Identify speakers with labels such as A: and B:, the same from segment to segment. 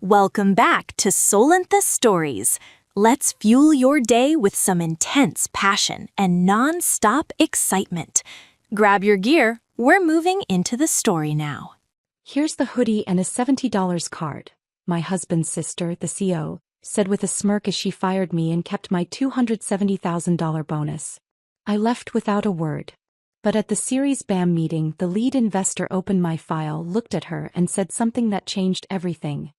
A: Welcome back to Solentha Stories. Let's fuel your day with some intense passion and non-stop excitement. Grab your gear, we're moving into the story now.
B: Here's the hoodie and a $70 card. My husband's sister, the CO, said with a smirk as she fired me and kept my $270,000 bonus. I left without a word. But at the Series BAM meeting, the lead investor opened my file, looked at her, and said something that changed everything.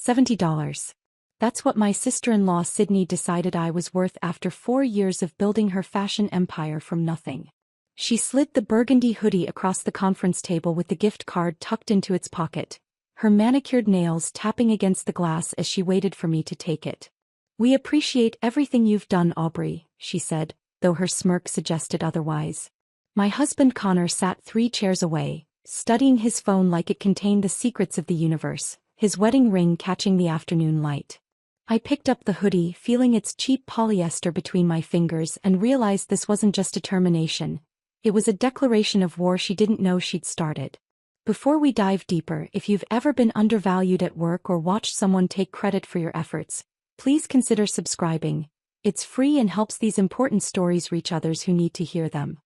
B: $70. That's what my sister-in-law Sydney decided I was worth after 4 years of building her fashion empire from nothing. She slid the burgundy hoodie across the conference table with the gift card tucked into its pocket, her manicured nails tapping against the glass as she waited for me to take it. "We appreciate everything you've done, Aubrey," she said, though her smirk suggested otherwise. My husband Connor sat 3 chairs away, studying his phone like it contained the secrets of the universe, his wedding ring catching the afternoon light. I picked up the hoodie, feeling its cheap polyester between my fingers, and realized this wasn't just a termination. It was a declaration of war she didn't know she'd started. Before we dive deeper, if you've ever been undervalued at work or watched someone take credit for your efforts, please consider subscribing. It's free and helps these important stories reach others who need to hear them.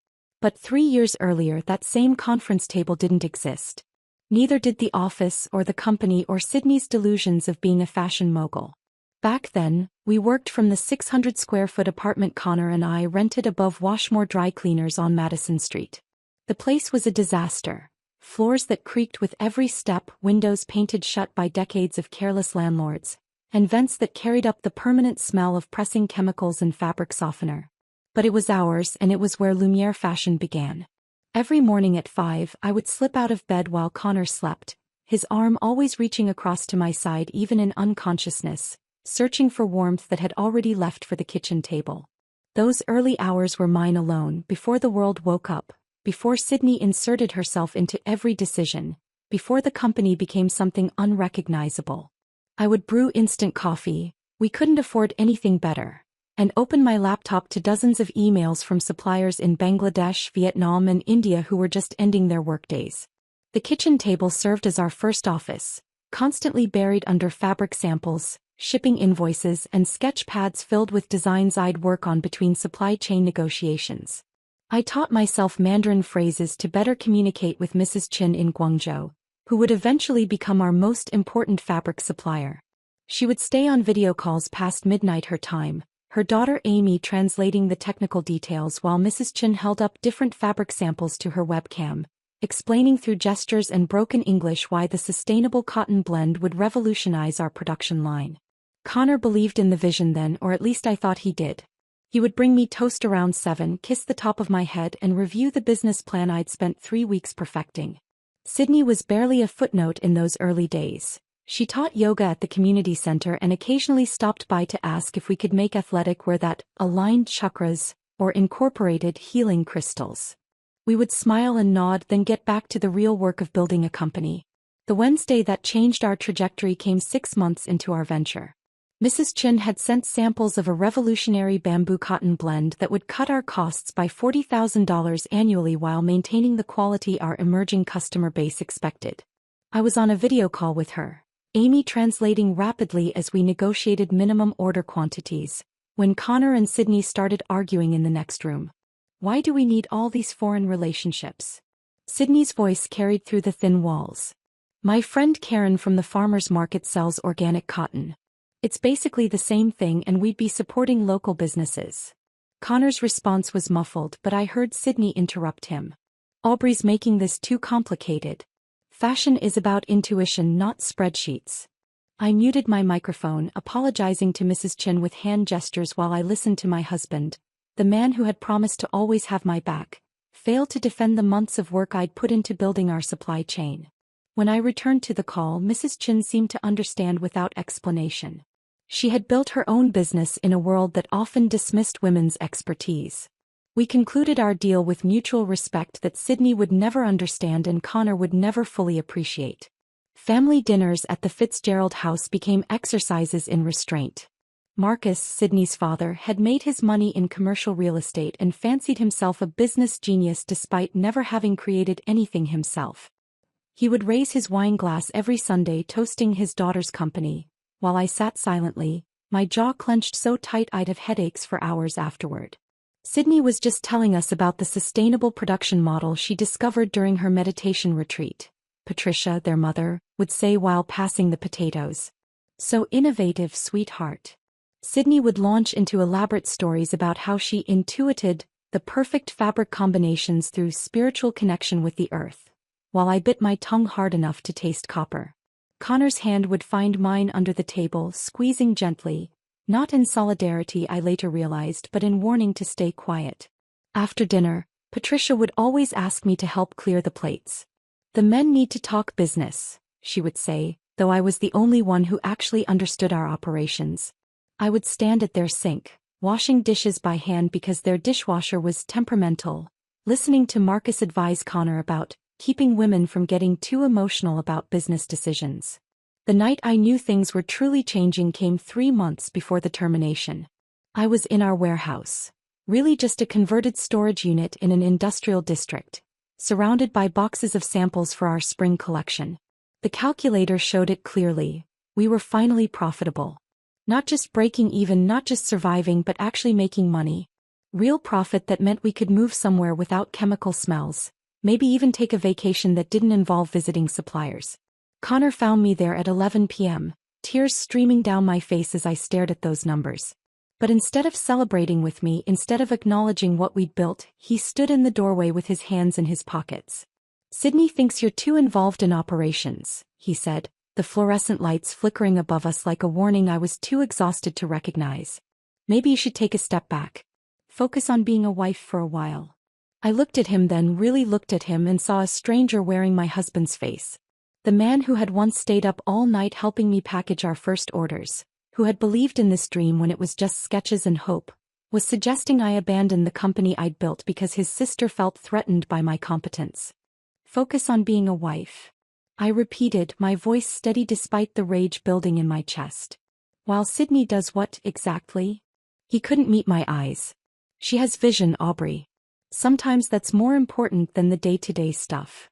B: But 3 years earlier, that same conference table didn't exist. Neither did the office or the company or Sydney's delusions of being a fashion mogul. Back then, we worked from the 600-square-foot apartment Connor and I rented above Washmore Dry Cleaners on Madison Street. The place was a disaster. Floors that creaked with every step, windows painted shut by decades of careless landlords, and vents that carried up the permanent smell of pressing chemicals and fabric softener. But it was ours, and it was where Lumiere fashion began. Every morning at 5, I would slip out of bed while Connor slept, his arm always reaching across to my side even in unconsciousness, searching for warmth that had already left for the kitchen table. Those early hours were mine alone, before the world woke up, before Sydney inserted herself into every decision, before the company became something unrecognizable. I would brew instant coffee, we couldn't afford anything better, and open my laptop to dozens of emails from suppliers in Bangladesh, Vietnam, and India who were just ending their workdays. The kitchen table served as our first office, constantly buried under fabric samples, shipping invoices, and sketch pads filled with designs I'd work on between supply chain negotiations. I taught myself Mandarin phrases to better communicate with Mrs. Chin in Guangzhou, who would eventually become our most important fabric supplier. She would stay on video calls past midnight her time, her daughter Amy translating the technical details while Mrs. Chin held up different fabric samples to her webcam, explaining through gestures and broken English why the sustainable cotton blend would revolutionize our production line. Connor believed in the vision then, or at least I thought he did. He would bring me toast around 7, kiss the top of my head, and review the business plan I'd spent 3 weeks perfecting. Sydney was barely a footnote in those early days. She taught yoga at the community center and occasionally stopped by to ask if we could make athletic wear that aligned chakras or incorporated healing crystals. We would smile and nod, then get back to the real work of building a company. The Wednesday that changed our trajectory came 6 months into our venture. Mrs. Chin had sent samples of a revolutionary bamboo cotton blend that would cut our costs by $40,000 annually while maintaining the quality our emerging customer base expected. I was on a video call with her, Amy translating rapidly as we negotiated minimum order quantities, when Connor and Sydney started arguing in the next room. "Why do we need all these foreign relationships?" Sydney's voice carried through the thin walls. "My friend Karen from the farmer's market sells organic cotton. It's basically the same thing and we'd be supporting local businesses." Connor's response was muffled, but I heard Sydney interrupt him. "Aubrey's making this too complicated. Fashion is about intuition, not spreadsheets." I muted my microphone, apologizing to Mrs. Chin with hand gestures while I listened to my husband, the man who had promised to always have my back, fail to defend the months of work I'd put into building our supply chain. When I returned to the call, Mrs. Chin seemed to understand without explanation. She had built her own business in a world that often dismissed women's expertise. We concluded our deal with mutual respect that Sydney would never understand and Connor would never fully appreciate. Family dinners at the Fitzgerald house became exercises in restraint. Marcus, Sydney's father, had made his money in commercial real estate and fancied himself a business genius despite never having created anything himself. He would raise his wine glass every Sunday toasting his daughter's company, while I sat silently, my jaw clenched so tight I'd have headaches for hours afterward. Sydney was just telling us about the sustainable production model she discovered during her meditation retreat. Patricia, their mother, would say while passing the potatoes. So innovative, sweetheart. Sydney would launch into elaborate stories about how she intuited the perfect fabric combinations through spiritual connection with the earth, while I bit my tongue hard enough to taste copper. Connor's hand would find mine under the table, squeezing gently, not in solidarity I later realized but in warning to stay quiet. After dinner, Patricia would always ask me to help clear the plates. "The men need to talk business," she would say, though I was the only one who actually understood our operations. I would stand at their sink, washing dishes by hand because their dishwasher was temperamental, listening to Marcus advise Connor about keeping women from getting too emotional about business decisions. The night I knew things were truly changing came 3 months before the termination. I was in our warehouse, really just a converted storage unit in an industrial district, surrounded by boxes of samples for our spring collection. The calculator showed it clearly. We were finally profitable. Not just breaking even, not just surviving, but actually making money. Real profit that meant we could move somewhere without chemical smells, maybe even take a vacation that didn't involve visiting suppliers. Connor found me there at 11 p.m., tears streaming down my face as I stared at those numbers. But instead of celebrating with me, instead of acknowledging what we'd built, he stood in the doorway with his hands in his pockets. "Sydney thinks you're too involved in operations," he said, the fluorescent lights flickering above us like a warning I was too exhausted to recognize. "Maybe you should take a step back. Focus on being a wife for a while." I looked at him, then really looked at him, and saw a stranger wearing my husband's face. The man who had once stayed up all night helping me package our first orders, who had believed in this dream when it was just sketches and hope, was suggesting I abandon the company I'd built because his sister felt threatened by my competence. "Focus on being a wife," I repeated, my voice steady despite the rage building in my chest. "While Sydney does what, exactly?" He couldn't meet my eyes. "She has vision, Aubrey. Sometimes that's more important than the day-to-day stuff."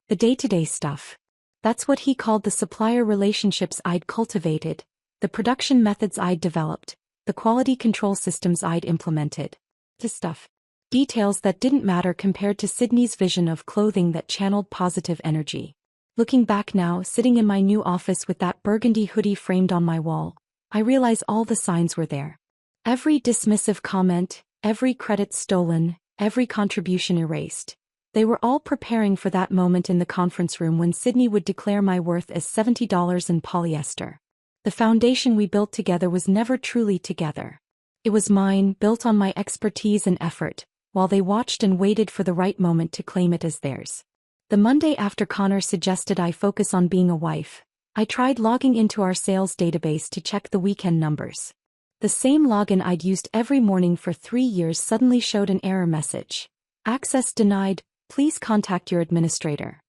B: The day-to-day stuff. That's what he called the supplier relationships I'd cultivated, the production methods I'd developed, the quality control systems I'd implemented. The stuff. Details that didn't matter compared to Sydney's vision of clothing that channeled positive energy. Looking back now, sitting in my new office with that burgundy hoodie framed on my wall, I realize all the signs were there. Every dismissive comment, every credit stolen, every contribution erased. They were all preparing for that moment in the conference room when Sydney would declare my worth as $70 in polyester. The foundation we built together was never truly together. It was mine, built on my expertise and effort, while they watched and waited for the right moment to claim it as theirs. The Monday after Connor suggested I focus on being a wife, I tried logging into our sales database to check the weekend numbers. The same login I'd used every morning for 3 years suddenly showed an error message. "Access denied, please contact your administrator."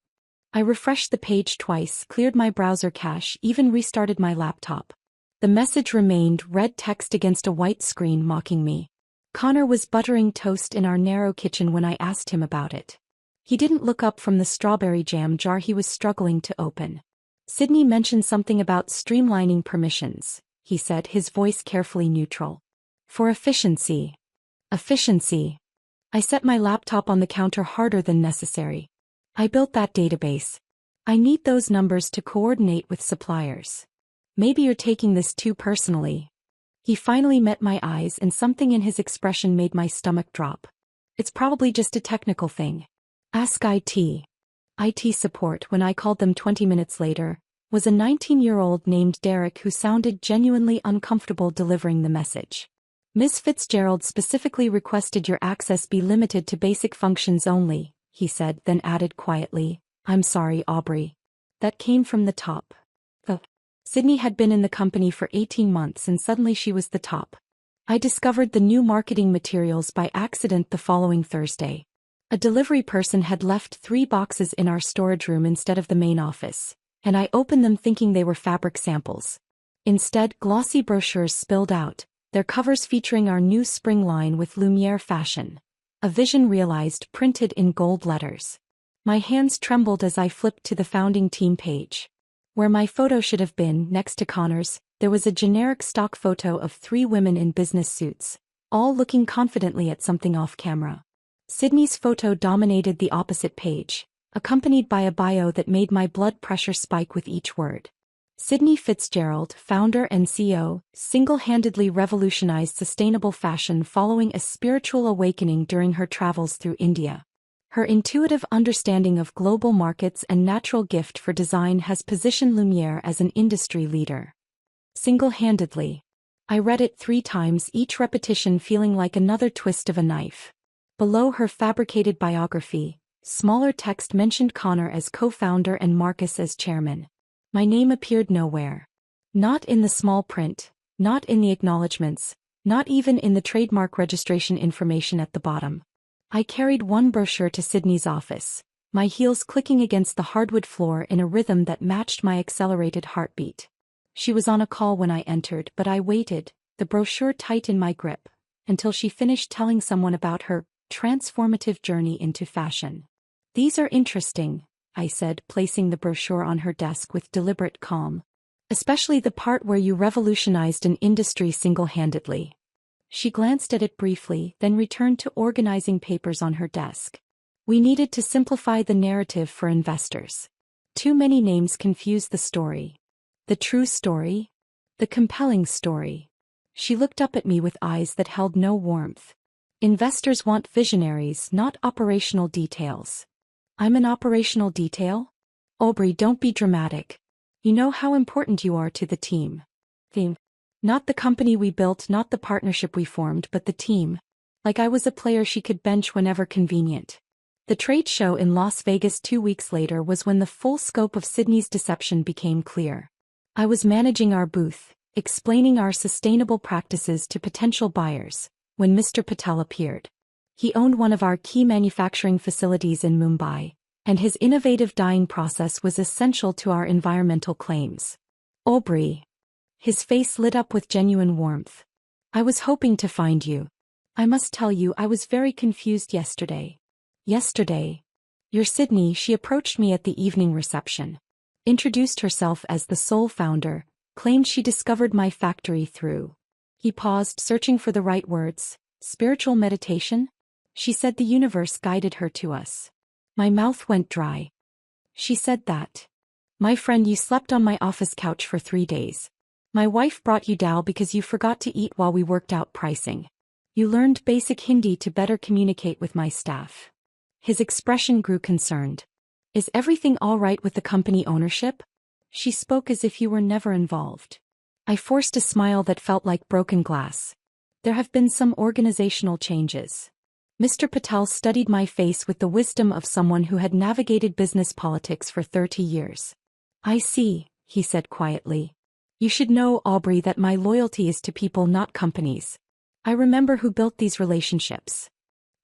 B: I refreshed the page twice, cleared my browser cache, even restarted my laptop. The message remained, red text against a white screen, mocking me. Connor was buttering toast in our narrow kitchen when I asked him about it. He didn't look up from the strawberry jam jar he was struggling to open. "Sydney mentioned something about streamlining permissions," he said, his voice carefully neutral. "For efficiency." Efficiency. I set my laptop on the counter harder than necessary. "I built that database. I need those numbers to coordinate with suppliers." "Maybe you're taking this too personally." He finally met my eyes, and something in his expression made my stomach drop. "It's probably just a technical thing. Ask IT." IT support, when I called them 20 minutes later, was a 19-year-old named Derek who sounded genuinely uncomfortable delivering the message. "Ms. Fitzgerald specifically requested your access be limited to basic functions only," he said, then added quietly, "I'm sorry, Aubrey." That came from the top. Sydney had been in the company for 18 months and suddenly she was the top. I discovered the new marketing materials by accident the following Thursday. A delivery person had left 3 boxes in our storage room instead of the main office, and I opened them thinking they were fabric samples. Instead, glossy brochures spilled out, their covers featuring our new spring line with Lumiere fashion. A vision realized, printed in gold letters. My hands trembled as I flipped to the founding team page. Where my photo should have been, next to Connor's, there was a generic stock photo of 3 women in business suits, all looking confidently at something off camera. Sydney's photo dominated the opposite page, accompanied by a bio that made my blood pressure spike with each word. Sydney Fitzgerald, founder and CEO, single-handedly revolutionized sustainable fashion following a spiritual awakening during her travels through India. Her intuitive understanding of global markets and natural gift for design has positioned Lumiere as an industry leader. Single-handedly. I read it 3 times, each repetition feeling like another twist of a knife. Below her fabricated biography, smaller text mentioned Connor as co-founder and Marcus as chairman. My name appeared nowhere. Not in the small print, not in the acknowledgements, not even in the trademark registration information at the bottom. I carried one brochure to Sydney's office, my heels clicking against the hardwood floor in a rhythm that matched my accelerated heartbeat. She was on a call when I entered, but I waited, the brochure tight in my grip, until she finished telling someone about her transformative journey into fashion. "These are interesting," I said, placing the brochure on her desk with deliberate calm. "Especially the part where you revolutionized an industry single-handedly." She glanced at it briefly, then returned to organizing papers on her desk. "We needed to simplify the narrative for investors. Too many names confuse the story. The true story? The compelling story." She looked up at me with eyes that held no warmth. "Investors want visionaries, not operational details." "I'm an operational detail?" "Aubrey, don't be dramatic. You know how important you are to the team." "Team? Not the company we built, not the partnership we formed, but the team. Like I was a player she could bench whenever convenient." The trade show in Las Vegas 2 weeks later was when the full scope of Sydney's deception became clear. I was managing our booth, explaining our sustainable practices to potential buyers, when Mr. Patel appeared. He owned one of our key manufacturing facilities in Mumbai, and his innovative dyeing process was essential to our environmental claims. "Aubrey." His face lit up with genuine warmth. "I was hoping to find you. I must tell you, I was very confused yesterday." "Yesterday?" "Your Sydney," she approached me at the evening reception. Introduced herself as the sole founder, claimed she discovered my factory through. He paused, searching for the right words. "Spiritual meditation?" She said the universe guided her to us. My mouth went dry. "She said that." "My friend, you slept on my office couch for 3 days. My wife brought you dal because you forgot to eat while we worked out pricing. You learned basic Hindi to better communicate with my staff." His expression grew concerned. "Is everything all right with the company ownership?" She spoke as if you were never involved. I forced a smile that felt like broken glass. "There have been some organizational changes." Mr. Patel studied my face with the wisdom of someone who had navigated business politics for 30 years. "I see," he said quietly. "You should know, Aubrey, that my loyalty is to people, not companies. I remember who built these relationships."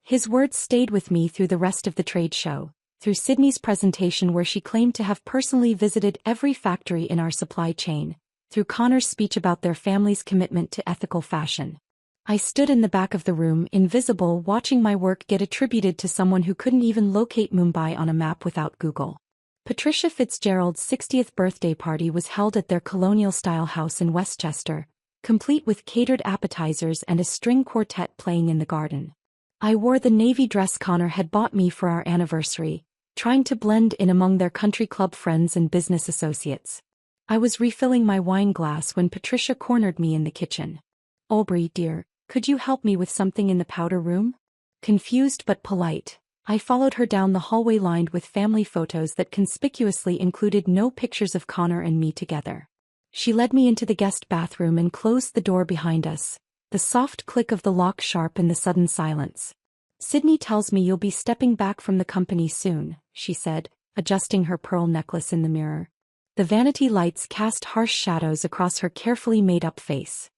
B: His words stayed with me through the rest of the trade show, through Sydney's presentation where she claimed to have personally visited every factory in our supply chain, through Connor's speech about their family's commitment to ethical fashion. I stood in the back of the room, invisible, watching my work get attributed to someone who couldn't even locate Mumbai on a map without Google. Patricia Fitzgerald's 60th birthday party was held at their colonial-style house in Westchester, complete with catered appetizers and a string quartet playing in the garden. I wore the navy dress Connor had bought me for our anniversary, trying to blend in among their country club friends and business associates. I was refilling my wine glass when Patricia cornered me in the kitchen. "Aubrey, dear, could you help me with something in the powder room?" Confused but polite, I followed her down the hallway lined with family photos that conspicuously included no pictures of Connor and me together. She led me into the guest bathroom and closed the door behind us, the soft click of the lock sharp in the sudden silence. "Sydney tells me you'll be stepping back from the company soon," she said, adjusting her pearl necklace in the mirror. The vanity lights cast harsh shadows across her carefully made-up face.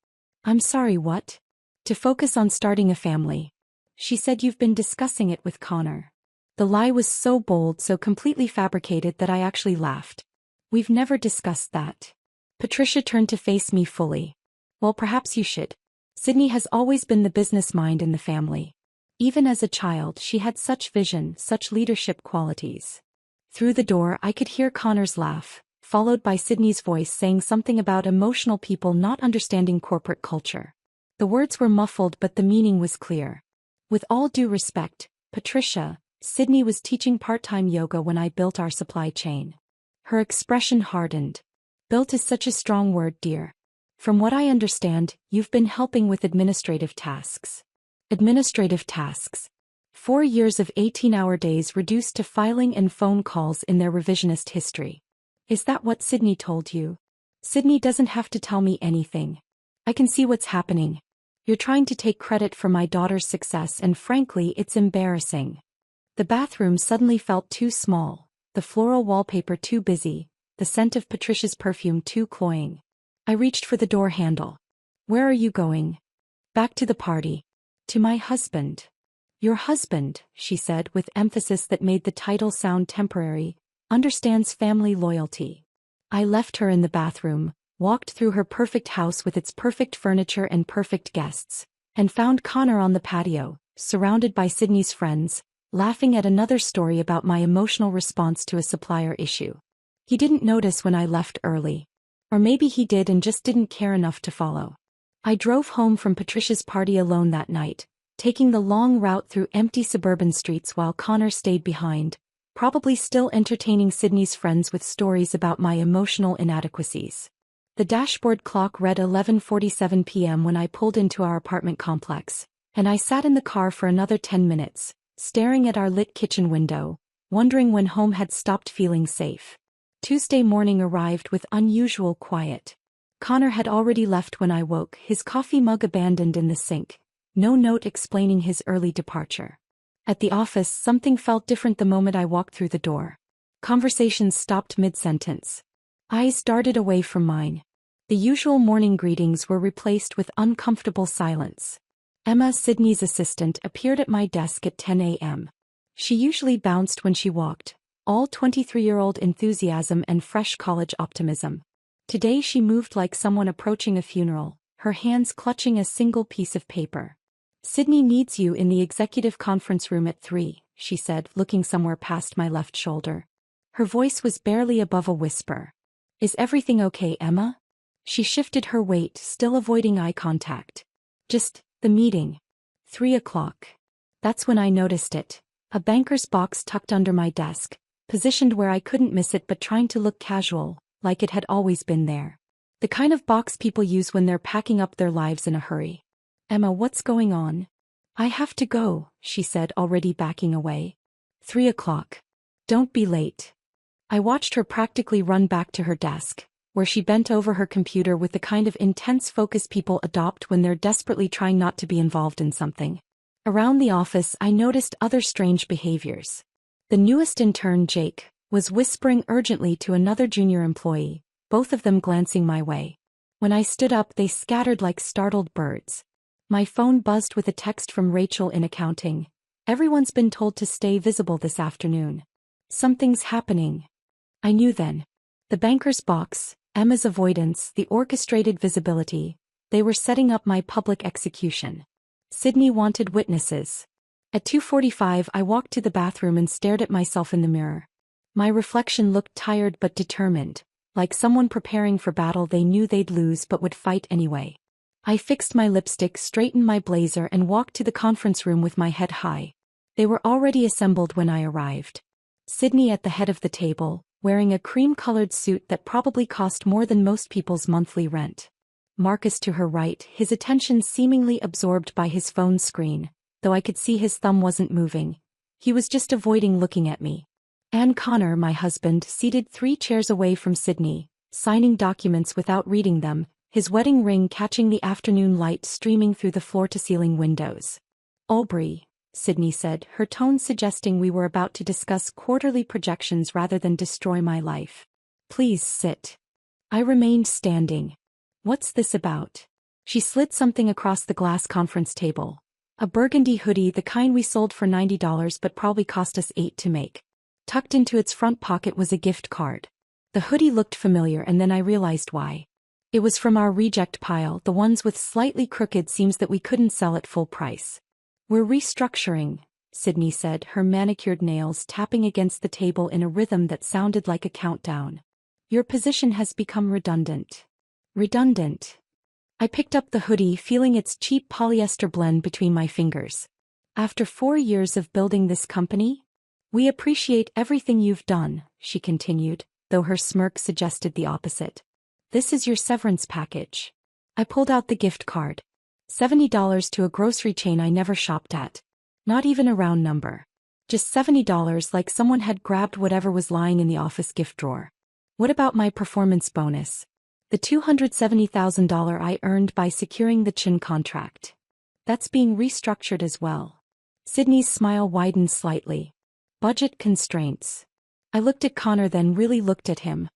B: "I'm sorry, what?" "To focus on starting a family." She said you've been discussing it with Connor. The lie was so bold, so completely fabricated that I actually laughed. "We've never discussed that." Patricia turned to face me fully. "Well, perhaps you should. Sydney has always been the business mind in the family. Even as a child, she had such vision, such leadership qualities. Through the door, I could hear Connor's laugh, followed by Sydney's voice saying something about emotional people not understanding corporate culture. The words were muffled, but the meaning was clear. With all due respect, Patricia, Sydney was teaching part-time yoga when I built our supply chain. Her expression hardened. Built is such a strong word, dear. From what I understand, you've been helping with administrative tasks. Administrative tasks. 4 years of 18-hour days reduced to filing and phone calls in their revisionist history. Is that what Sydney told you? Sydney doesn't have to tell me anything. I can see what's happening. You're trying to take credit for my daughter's success, and frankly, it's embarrassing. The bathroom suddenly felt too small, the floral wallpaper too busy, the scent of Patricia's perfume too cloying. I reached for the door handle. Where are you going? Back to the party. To my husband. Your husband, she said with emphasis that made the title sound temporary, understands family loyalty. I left her in the bathroom, walked through her perfect house with its perfect furniture and perfect guests, and found Connor on the patio, surrounded by Sydney's friends, laughing at another story about my emotional response to a supplier issue. He didn't notice when I left early. Or maybe he did and just didn't care enough to follow. I drove home from Patricia's party alone that night, taking the long route through empty suburban streets while Connor stayed behind, probably still entertaining Sydney's friends with stories about my emotional inadequacies. The dashboard clock read 11:47 p.m. when I pulled into our apartment complex, and I sat in the car for another 10 minutes, staring at our lit kitchen window, wondering when home had stopped feeling safe. Tuesday morning arrived with unusual quiet. Connor had already left when I woke, his coffee mug abandoned in the sink, no note explaining his early departure. At the office, something felt different the moment I walked through the door. Conversations stopped mid-sentence. Eyes darted away from mine. The usual morning greetings were replaced with uncomfortable silence. Emma, Sydney's assistant, appeared at my desk at 10 a.m. She usually bounced when she walked, all 23-year-old enthusiasm and fresh college optimism. Today she moved like someone approaching a funeral, her hands clutching a single piece of paper. Sydney needs you in the executive conference room at 3, she said, looking somewhere past my left shoulder. Her voice was barely above a whisper. Is everything okay, Emma? She shifted her weight, still avoiding eye contact. Just, the meeting. 3 o'clock. That's when I noticed it. A banker's box tucked under my desk, positioned where I couldn't miss it but trying to look casual, like it had always been there. The kind of box people use when they're packing up their lives in a hurry. Emma, what's going on? I have to go, she said, already backing away. 3 o'clock. Don't be late. I watched her practically run back to her desk, where she bent over her computer with the kind of intense focus people adopt when they're desperately trying not to be involved in something. Around the office, I noticed other strange behaviors. The newest intern, Jake, was whispering urgently to another junior employee, both of them glancing my way. When I stood up, they scattered like startled birds. My phone buzzed with a text from Rachel in accounting. Everyone's been told to stay visible this afternoon. Something's happening. I knew then. The banker's box, Emma's avoidance, the orchestrated visibility, they were setting up my public execution. Sydney wanted witnesses. At 2:45 I walked to the bathroom and stared at myself in the mirror. My reflection looked tired but determined, like someone preparing for battle they knew they'd lose but would fight anyway. I fixed my lipstick, straightened my blazer and walked to the conference room with my head high. They were already assembled when I arrived. Sydney at the head of the table, wearing a cream-colored suit that probably cost more than most people's monthly rent. Marcus to her right, his attention seemingly absorbed by his phone screen, though I could see his thumb wasn't moving. He was just avoiding looking at me. And Connor, my husband, seated 3 chairs away from Sydney, signing documents without reading them, his wedding ring catching the afternoon light streaming through the floor-to-ceiling windows. Aubrey, Sydney said, her tone suggesting we were about to discuss quarterly projections rather than destroy my life. Please sit. I remained standing. What's this about? She slid something across the glass conference table. A burgundy hoodie, the kind we sold for $90 but probably cost us $8 to make. Tucked into its front pocket was a gift card. The hoodie looked familiar and then I realized why. It was from our reject pile, the ones with slightly crooked seams that we couldn't sell at full price. We're restructuring, Sydney said, her manicured nails tapping against the table in a rhythm that sounded like a countdown. Your position has become redundant. Redundant. I picked up the hoodie, feeling its cheap polyester blend between my fingers. After 4 years of building this company? We appreciate everything you've done, she continued, though her smirk suggested the opposite. This is your severance package. I pulled out the gift card. $70 to a grocery chain I never shopped at. Not even a round number. Just $70, like someone had grabbed whatever was lying in the office gift drawer. What about my performance bonus? The $270,000 I earned by securing the Chin contract. That's being restructured as well. Sydney's smile widened slightly. Budget constraints. I looked at Connor, then really looked at him.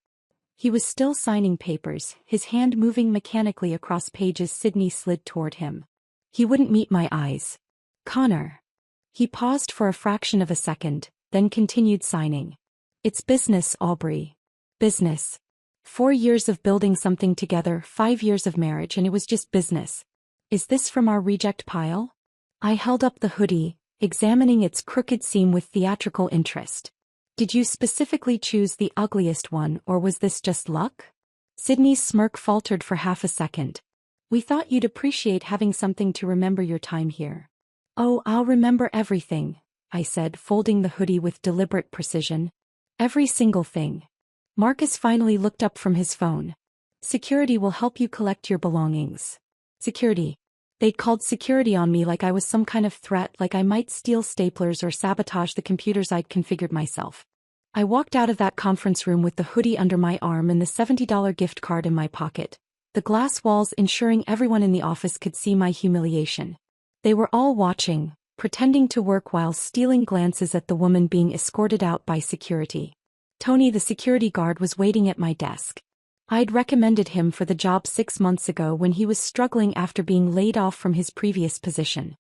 B: He was still signing papers, his hand moving mechanically across pages. Sydney slid toward him. He wouldn't meet my eyes. Connor. He paused for a fraction of a second, then continued signing. It's business, Aubrey. Business. 4 years of building something together, 5 years of marriage, and it was just business. Is this from our reject pile? I held up the hoodie, examining its crooked seam with theatrical interest. Did you specifically choose the ugliest one, or was this just luck? Sydney's smirk faltered for half a second. We thought you'd appreciate having something to remember your time here. Oh, I'll remember everything, I said, folding the hoodie with deliberate precision. Every single thing. Marcus finally looked up from his phone. Security will help you collect your belongings. Security. They'd called security on me like I was some kind of threat, like I might steal staplers or sabotage the computers I'd configured myself. I walked out of that conference room with the hoodie under my arm and the $70 gift card in my pocket, the glass walls ensuring everyone in the office could see my humiliation. They were all watching, pretending to work while stealing glances at the woman being escorted out by security. Tony, the security guard, was waiting at my desk. I'd recommended him for the job 6 months ago when he was struggling after being laid off from his previous position.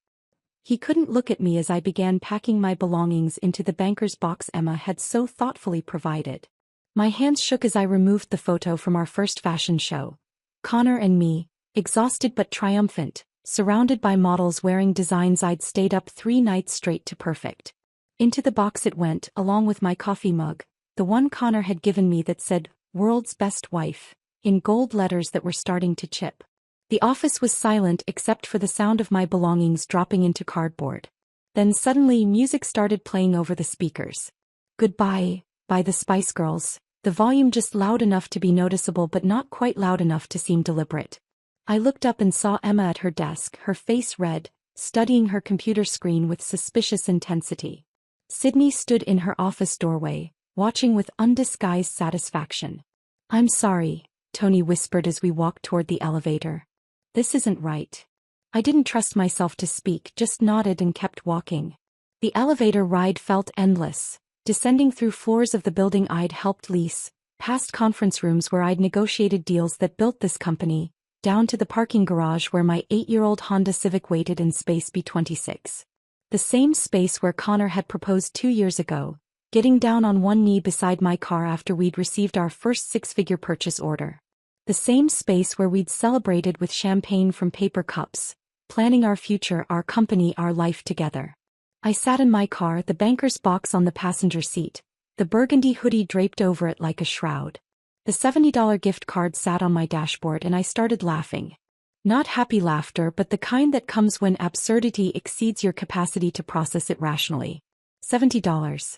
B: He couldn't look at me as I began packing my belongings into the banker's box Emma had so thoughtfully provided. My hands shook as I removed the photo from our first fashion show. Connor and me, exhausted but triumphant, surrounded by models wearing designs I'd stayed up 3 nights straight to perfect. Into the box it went, along with my coffee mug, the one Connor had given me that said, "World's Best Wife," in gold letters that were starting to chip. The office was silent except for the sound of my belongings dropping into cardboard. Then suddenly music started playing over the speakers. Goodbye, by the Spice Girls, the volume just loud enough to be noticeable but not quite loud enough to seem deliberate. I looked up and saw Emma at her desk, her face red, studying her computer screen with suspicious intensity. Sydney stood in her office doorway, watching with undisguised satisfaction. I'm sorry, Tony whispered as we walked toward the elevator. This isn't right. I didn't trust myself to speak, just nodded and kept walking. The elevator ride felt endless, descending through floors of the building I'd helped lease, past conference rooms where I'd negotiated deals that built this company, down to the parking garage where my 8-year-old Honda Civic waited in space B26. The same space where Connor had proposed 2 years ago, getting down on one knee beside my car after we'd received our first 6-figure purchase order. The same space where we'd celebrated with champagne from paper cups, planning our future, our company, our life together. I sat in my car, the banker's box on the passenger seat, the burgundy hoodie draped over it like a shroud. The $70 gift card sat on my dashboard and I started laughing. Not happy laughter, but the kind that comes when absurdity exceeds your capacity to process it rationally. $70.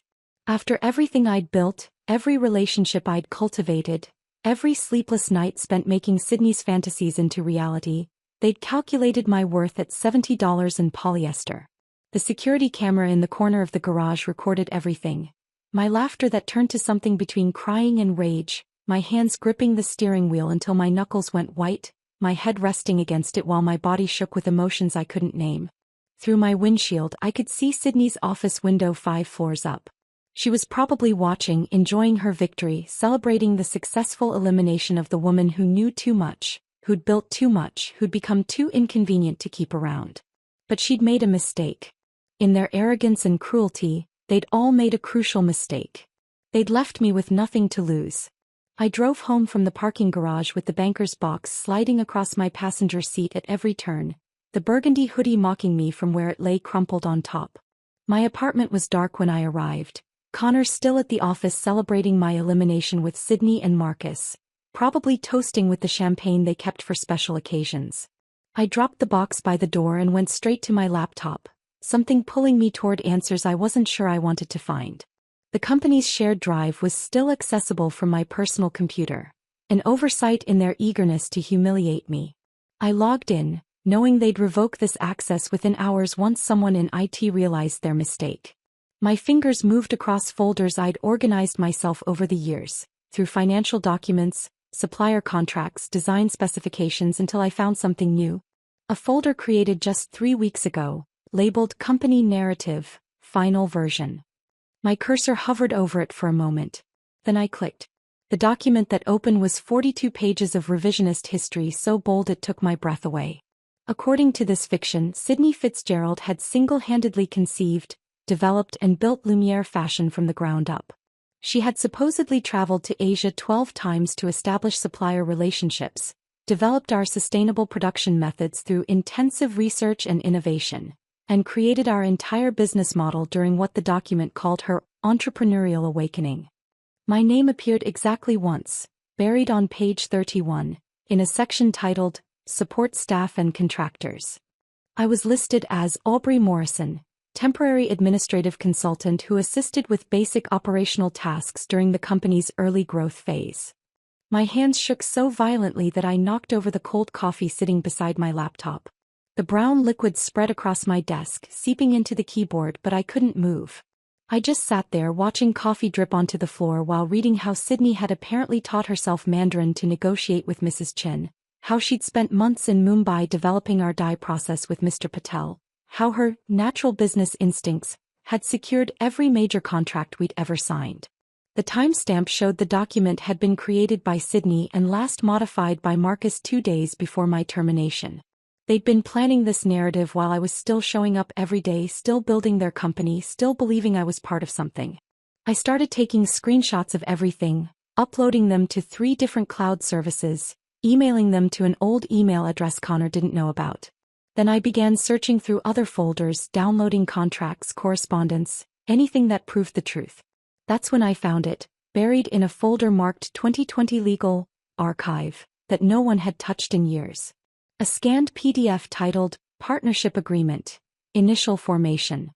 B: After everything I'd built, every relationship I'd cultivated, every sleepless night spent making Sydney's fantasies into reality, they'd calculated my worth at $70 in polyester. The security camera in the corner of the garage recorded everything. My laughter that turned to something between crying and rage, my hands gripping the steering wheel until my knuckles went white, my head resting against it while my body shook with emotions I couldn't name. Through my windshield I could see Sydney's office window 5 floors up. She was probably watching, enjoying her victory, celebrating the successful elimination of the woman who knew too much, who'd built too much, who'd become too inconvenient to keep around. But she'd made a mistake. In their arrogance and cruelty, they'd all made a crucial mistake. They'd left me with nothing to lose. I drove home from the parking garage with the banker's box sliding across my passenger seat at every turn, the burgundy hoodie mocking me from where it lay crumpled on top. My apartment was dark when I arrived. Connor still at the office celebrating my elimination with Sydney and Marcus, probably toasting with the champagne they kept for special occasions. I dropped the box by the door and went straight to my laptop, something pulling me toward answers I wasn't sure I wanted to find. The company's shared drive was still accessible from my personal computer, an oversight in their eagerness to humiliate me. I logged in, knowing they'd revoke this access within hours once someone in IT realized their mistake. My fingers moved across folders I'd organized myself over the years, through financial documents, supplier contracts, design specifications until I found something new. A folder created just 3 weeks ago, labeled Company Narrative, Final Version. My cursor hovered over it for a moment. Then I clicked. The document that opened was 42 pages of revisionist history so bold it took my breath away. According to this fiction, Sydney Fitzgerald had single-handedly conceived, developed and built Lumiere fashion from the ground up. She had supposedly traveled to Asia 12 times to establish supplier relationships, developed our sustainable production methods through intensive research and innovation, and created our entire business model during what the document called her entrepreneurial awakening. My name appeared exactly once, buried on page 31, in a section titled, Support Staff and Contractors. I was listed as Aubrey Morrison, temporary administrative consultant who assisted with basic operational tasks during the company's early growth phase. My hands shook so violently that I knocked over the cold coffee sitting beside my laptop. The brown liquid spread across my desk, seeping into the keyboard, but I couldn't move. I just sat there watching coffee drip onto the floor while reading how Sydney had apparently taught herself Mandarin to negotiate with Mrs. Chen, how she'd spent months in Mumbai developing our dye process with Mr. Patel, how her natural business instincts had secured every major contract we'd ever signed. The timestamp showed the document had been created by Sydney and last modified by Marcus 2 days before my termination. They'd been planning this narrative while I was still showing up every day, still building their company, still believing I was part of something. I started taking screenshots of everything, uploading them to 3 different cloud services, emailing them to an old email address Connor didn't know about. Then I began searching through other folders, downloading contracts, correspondence, anything that proved the truth. That's when I found it, buried in a folder marked 2020 Legal Archive, that no one had touched in years. A scanned PDF titled, Partnership Agreement, Initial Formation.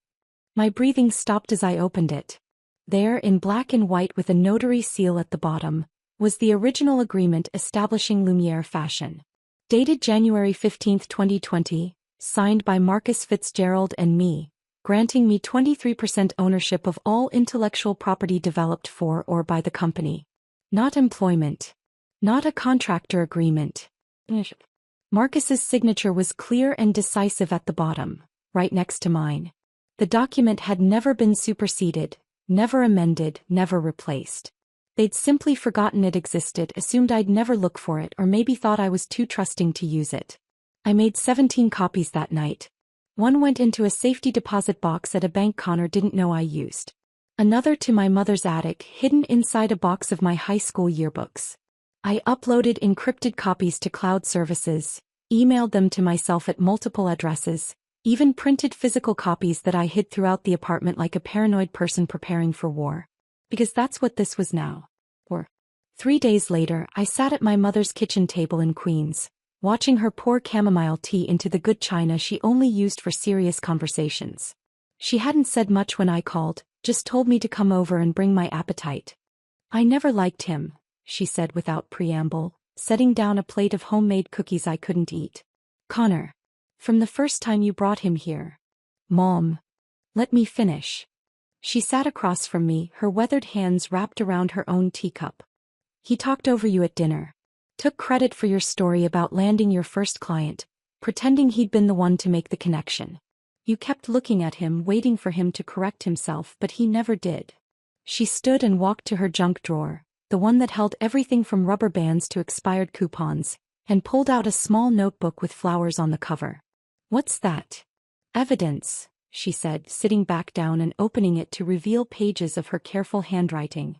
B: My breathing stopped as I opened it. There, in black and white with a notary seal at the bottom, was the original agreement establishing Lumiere Fashion. Dated January 15, 2020, signed by Marcus Fitzgerald and me, granting me 23% ownership of all intellectual property developed for or by the company. Not employment. Not a contractor agreement. Marcus's signature was clear and decisive at the bottom, right next to mine. The document had never been superseded, never amended, never replaced. They'd simply forgotten it existed, assumed I'd never look for it, or maybe thought I was too trusting to use it. I made 17 copies that night. One went into a safety deposit box at a bank Connor didn't know I used. Another to my mother's attic, hidden inside a box of my high school yearbooks. I uploaded encrypted copies to cloud services, emailed them to myself at multiple addresses, even printed physical copies that I hid throughout the apartment like a paranoid person preparing for war. Because that's what this was now. 3 days later, I sat at my mother's kitchen table in Queens, watching her pour chamomile tea into the good china she only used for serious conversations. She hadn't said much when I called, just told me to come over and bring my appetite. I never liked him, she said without preamble, setting down a plate of homemade cookies I couldn't eat. Connor. From the first time you brought him here. Mom. Let me finish. She sat across from me, her weathered hands wrapped around her own teacup. He talked over you at dinner. Took credit for your story about landing your first client, pretending he'd been the one to make the connection. You kept looking at him, waiting for him to correct himself, but he never did. She stood and walked to her junk drawer, the one that held everything from rubber bands to expired coupons, and pulled out a small notebook with flowers on the cover. What's that? Evidence, she said, sitting back down and opening it to reveal pages of her careful handwriting.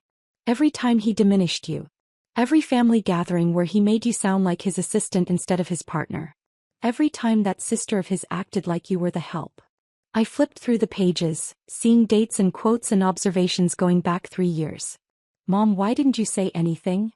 B: Every time he diminished you. Every family gathering where he made you sound like his assistant instead of his partner. Every time that sister of his acted like you were the help. I flipped through the pages, seeing dates and quotes and observations going back 3 years. Mom, why didn't you say anything?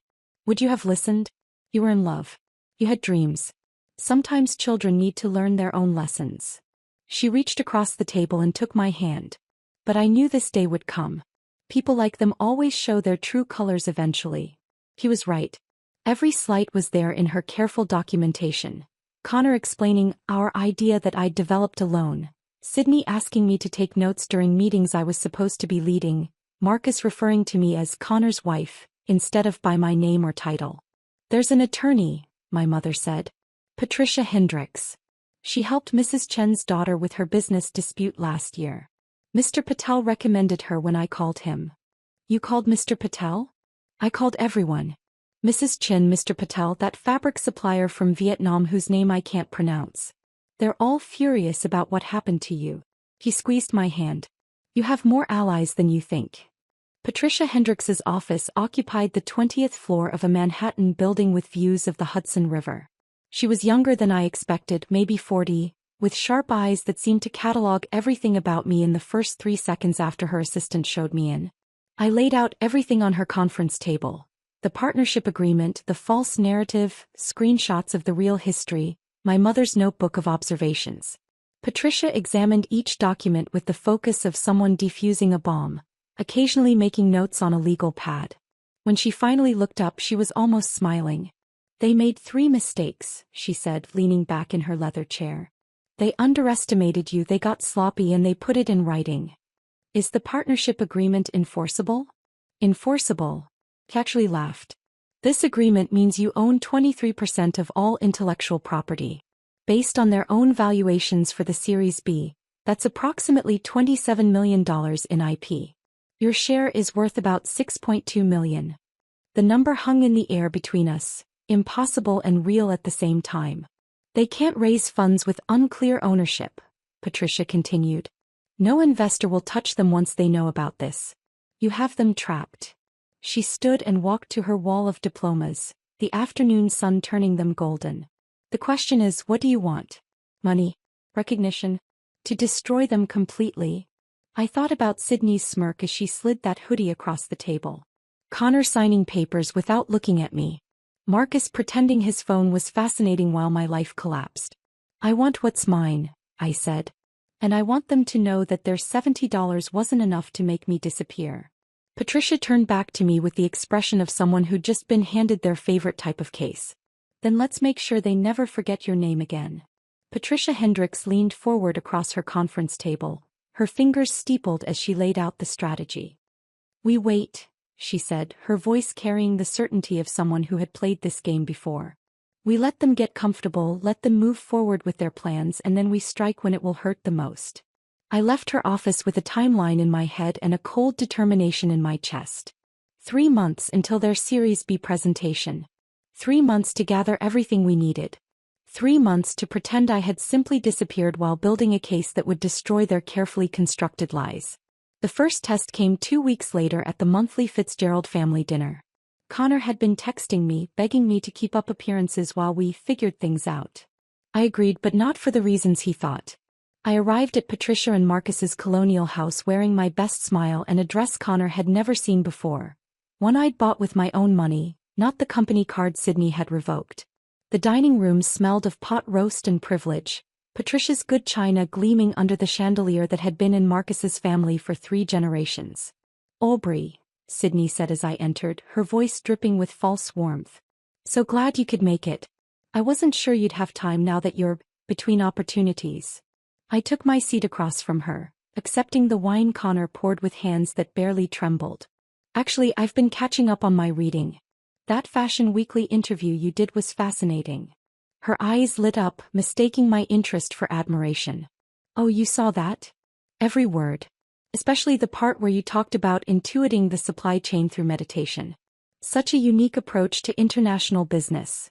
B: Would you have listened? You were in love. You had dreams. Sometimes children need to learn their own lessons. She reached across the table and took my hand. But I knew this day would come. People like them always show their true colors eventually. He was right. Every slight was there in her careful documentation. Connor explaining our idea that I'd developed alone. Sydney asking me to take notes during meetings I was supposed to be leading. Marcus referring to me as Connor's wife, instead of by my name or title. There's an attorney, my mother said. Patricia Hendricks. She helped Mrs. Chen's daughter with her business dispute last year. Mr. Patel recommended her when I called him. You called Mr. Patel? I called everyone. Mrs. Chen, Mr. Patel, that fabric supplier from Vietnam whose name I can't pronounce. They're all furious about what happened to you. He squeezed my hand. You have more allies than you think. Patricia Hendricks's office occupied the 20th floor of a Manhattan building with views of the Hudson River. She was younger than I expected, maybe 40, with sharp eyes that seemed to catalog everything about me in the first 3 seconds after her assistant showed me in. I laid out everything on her conference table. The partnership agreement, the false narrative, screenshots of the real history, my mother's notebook of observations. Patricia examined each document with the focus of someone defusing a bomb, occasionally making notes on a legal pad. When she finally looked up, she was almost smiling. They made 3 mistakes, she said, leaning back in her leather chair. They underestimated you, they got sloppy, and they put it in writing. Is the partnership agreement enforceable? Enforceable? He actually laughed. This agreement means you own 23% of all intellectual property. Based on their own valuations for the Series B, that's approximately $27 million in IP. Your share is worth about $6.2 million. The number hung in the air between us, impossible and real at the same time. They can't raise funds with unclear ownership, Patricia continued. No investor will touch them once they know about this. You have them trapped. She stood and walked to her wall of diplomas, the afternoon sun turning them golden. The question is, what do you want? Money? Recognition? To destroy them completely? I thought about Sydney's smirk as she slid that hoodie across the table. Connor signing papers without looking at me. Marcus pretending his phone was fascinating while my life collapsed. I want what's mine, I said. And I want them to know that their $70 wasn't enough to make me disappear. Patricia turned back to me with the expression of someone who'd just been handed their favorite type of case. Then let's make sure they never forget your name again. Patricia Hendricks leaned forward across her conference table, her fingers steepled as she laid out the strategy. We wait, she said, her voice carrying the certainty of someone who had played this game before. We let them get comfortable, let them move forward with their plans, and then we strike when it will hurt the most. I left her office with a timeline in my head and a cold determination in my chest. 3 months until their Series B presentation. 3 months to gather everything we needed. 3 months to pretend I had simply disappeared while building a case that would destroy their carefully constructed lies. The first test came 2 weeks later at the monthly Fitzgerald family dinner. Connor had been texting me, begging me to keep up appearances while we figured things out. I agreed, but not for the reasons he thought. I arrived at Patricia and Marcus's colonial house wearing my best smile and a dress Connor had never seen before. One I'd bought with my own money, not the company card Sydney had revoked. The dining room smelled of pot roast and privilege, Patricia's good china gleaming under the chandelier that had been in Marcus's family for 3 generations. Aubrey, Sydney said as I entered, her voice dripping with false warmth. So glad you could make it. I wasn't sure you'd have time now that you're between opportunities. I took my seat across from her, accepting the wine Connor poured with hands that barely trembled. Actually, I've been catching up on my reading. That Fashion Weekly interview you did was fascinating. Her eyes lit up, mistaking my interest for admiration. Oh, you saw that? Every word. Especially the part where you talked about intuiting the supply chain through meditation. Such a unique approach to international business.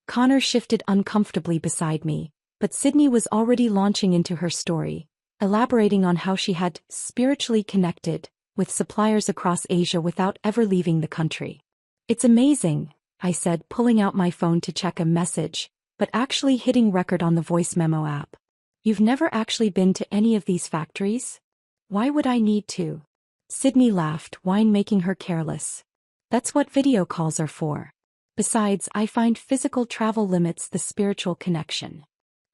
B: Connor shifted uncomfortably beside me, but Sydney was already launching into her story, elaborating on how she had spiritually connected with suppliers across Asia without ever leaving the country. It's amazing, I said, pulling out my phone to check a message, but actually hitting record on the voice memo app. You've never actually been to any of these factories? Why would I need to? Sydney laughed, whine making her careless. That's what video calls are for. Besides, I find physical travel limits the spiritual connection.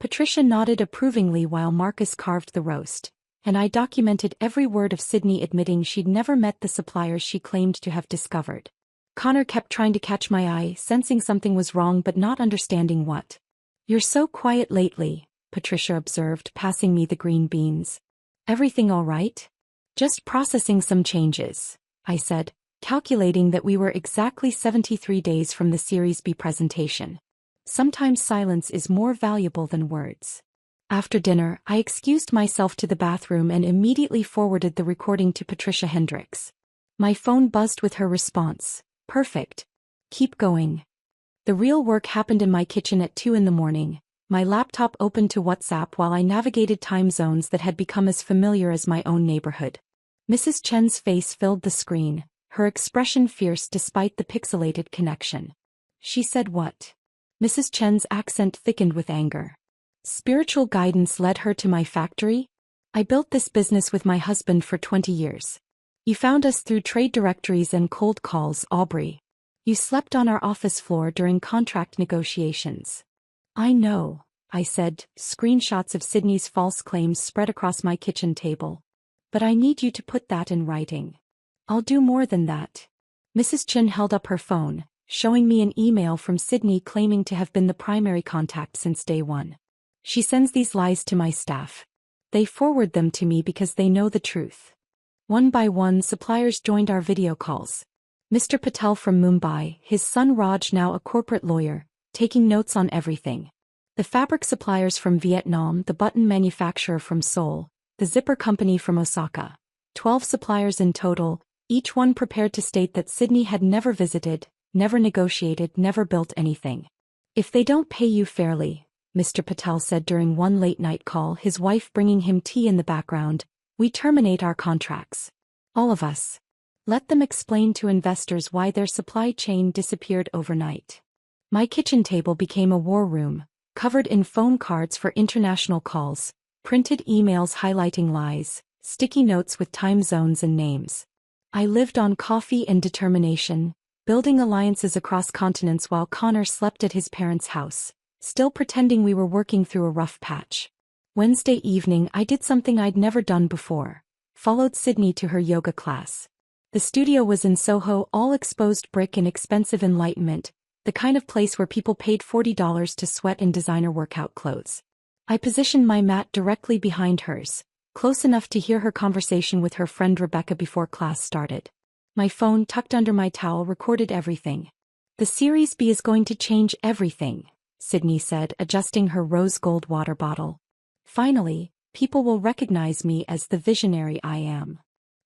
B: Patricia nodded approvingly while Marcus carved the roast, and I documented every word of Sydney admitting she'd never met the suppliers she claimed to have discovered. Connor kept trying to catch my eye, sensing something was wrong but not understanding what. You're so quiet lately, Patricia observed, passing me the green beans. Everything all right? Just processing some changes, I said, calculating that we were exactly 73 days from the Series B presentation. Sometimes silence is more valuable than words. After dinner, I excused myself to the bathroom and immediately forwarded the recording to Patricia Hendricks. My phone buzzed with her response. Perfect. Keep going. The real work happened in my kitchen at 2 a.m. My laptop opened to WhatsApp while I navigated time zones that had become as familiar as my own neighborhood. Mrs. Chen's face filled the screen, her expression fierce despite the pixelated connection. She said what? Mrs. Chen's accent thickened with anger. Spiritual guidance led her to my factory? I built this business with my husband for 20 years. You found us through trade directories and cold calls, Aubrey. You slept on our office floor during contract negotiations. I know, I said, screenshots of Sydney's false claims spread across my kitchen table. But I need you to put that in writing. I'll do more than that. Mrs. Chen held up her phone, showing me an email from Sydney claiming to have been the primary contact since day one. She sends these lies to my staff. They forward them to me because they know the truth. One by one, suppliers joined our video calls. Mr. Patel from Mumbai, his son Raj, now a corporate lawyer, taking notes on everything. The fabric suppliers from Vietnam, the button manufacturer from Seoul, the zipper company from Osaka. 12 suppliers in total, each one prepared to state that Sydney had never visited, never negotiated, never built anything. If they don't pay you fairly, Mr. Patel said during one late-night call, his wife bringing him tea in the background, we terminate our contracts. All of us. Let them explain to investors why their supply chain disappeared overnight. My kitchen table became a war room, covered in phone cards for international calls, printed emails highlighting lies, sticky notes with time zones and names. I lived on coffee and determination, building alliances across continents while Connor slept at his parents' house, still pretending we were working through a rough patch. Wednesday evening, I did something I'd never done before. Followed Sydney to her yoga class. The studio was in Soho, all exposed brick and expensive enlightenment, the kind of place where people paid $40 to sweat in designer workout clothes. I positioned my mat directly behind hers, close enough to hear her conversation with her friend Rebecca before class started. My phone, tucked under my towel, recorded everything. The Series B is going to change everything, Sydney said, adjusting her rose gold water bottle. Finally, people will recognize me as the visionary I am.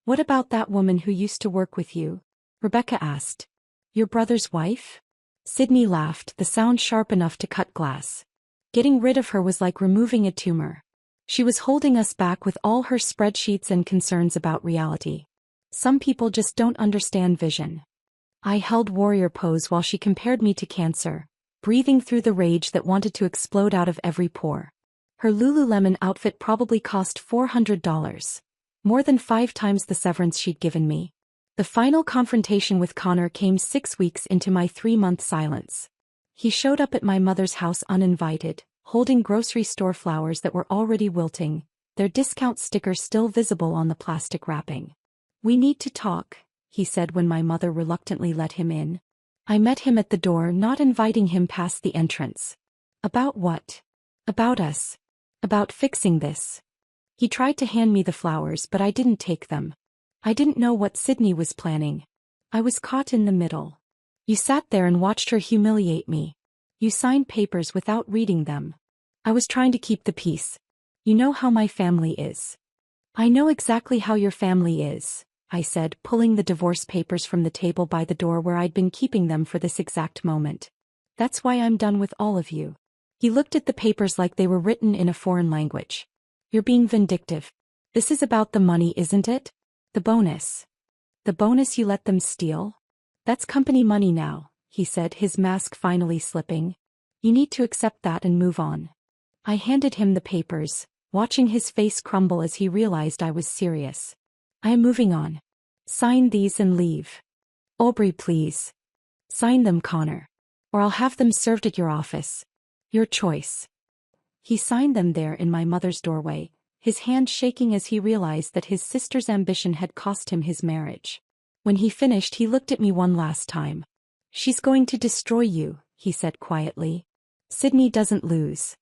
B: What about that woman who used to work with you? Rebecca asked. Your brother's wife? Sydney laughed, the sound sharp enough to cut glass. Getting rid of her was like removing a tumor. She was holding us back with all her spreadsheets and concerns about reality. Some people just don't understand vision. I held warrior pose while she compared me to cancer, breathing through the rage that wanted to explode out of every pore. Her Lululemon outfit probably cost $400, more than 5 times the severance she'd given me. The final confrontation with Connor came 6 weeks into my 3-month silence. He showed up at my mother's house uninvited, holding grocery store flowers that were already wilting, their discount sticker still visible on the plastic wrapping. We need to talk, he said when my mother reluctantly let him in. I met him at the door, not inviting him past the entrance. About what? About us. About fixing this. He tried to hand me the flowers, but I didn't take them. I didn't know what Sydney was planning. I was caught in the middle. You sat there and watched her humiliate me. You signed papers without reading them. I was trying to keep the peace. You know how my family is. I know exactly how your family is, I said, pulling the divorce papers from the table by the door where I'd been keeping them for this exact moment. That's why I'm done with all of you. He looked at the papers like they were written in a foreign language. You're being vindictive. This is about the money, isn't it? The bonus. The bonus you let them steal? That's company money now, he said, his mask finally slipping. You need to accept that and move on. I handed him the papers, watching his face crumble as he realized I was serious. I am moving on. Sign these and leave. Aubrey, please. Sign them, Connor. Or I'll have them served at your office. Your choice. He signed them there in my mother's doorway, his hand shaking as he realized that his sister's ambition had cost him his marriage. When he finished, he looked at me one last time. She's going to destroy you, he said quietly. Sydney doesn't lose.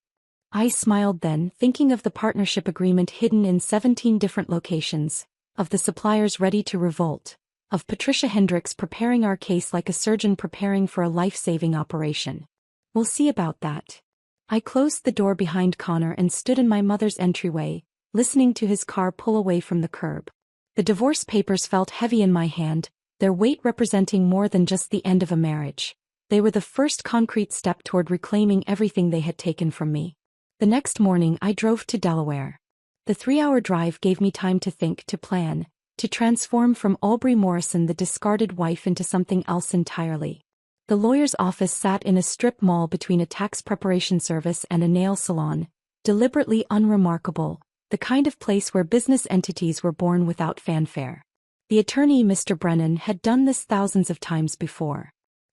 B: I smiled then, thinking of the partnership agreement hidden in 17 different locations, of the suppliers ready to revolt, of Patricia Hendricks preparing our case like a surgeon preparing for a life-saving operation. We'll see about that. I closed the door behind Connor and stood in my mother's entryway, listening to his car pull away from the curb. The divorce papers felt heavy in my hand, their weight representing more than just the end of a marriage. They were the first concrete step toward reclaiming everything they had taken from me. The next morning I drove to Delaware. The 3-hour drive gave me time to think, to plan, to transform from Aubrey Morrison the discarded wife into something else entirely. The lawyer's office sat in a strip mall between a tax preparation service and a nail salon, deliberately unremarkable, the kind of place where business entities were born without fanfare. The attorney, Mr. Brennan, had done this thousands of times before.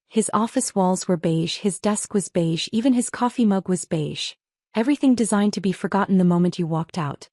B: His office walls were beige, his desk was beige, even his coffee mug was beige. Everything designed to be forgotten the moment you walked out.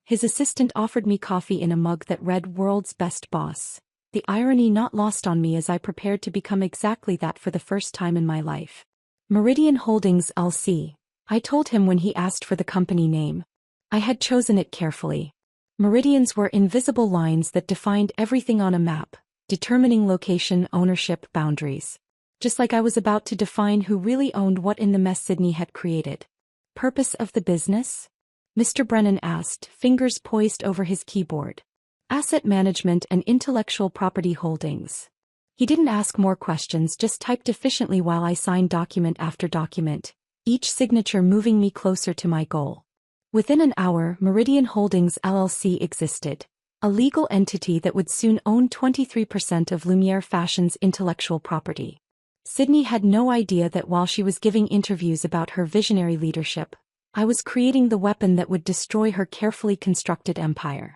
B: His assistant offered me coffee in a mug that read "World's Best Boss." The irony not lost on me as I prepared to become exactly that for the first time in my life. Meridian Holdings LC. I told him when he asked for the company name. I had chosen it carefully. Meridians were invisible lines that defined everything on a map, determining location, ownership, boundaries. Just like I was about to define who really owned what in the mess Sydney had created. Purpose of the business? Mr. Brennan asked, fingers poised over his keyboard. Asset management and intellectual property holdings. He didn't ask more questions, just typed efficiently while I signed document after document, each signature moving me closer to my goal. Within an hour, Meridian Holdings LLC existed, a legal entity that would soon own 23% of Lumiere Fashion's intellectual property. Sydney had no idea that while she was giving interviews about her visionary leadership, I was creating the weapon that would destroy her carefully constructed empire.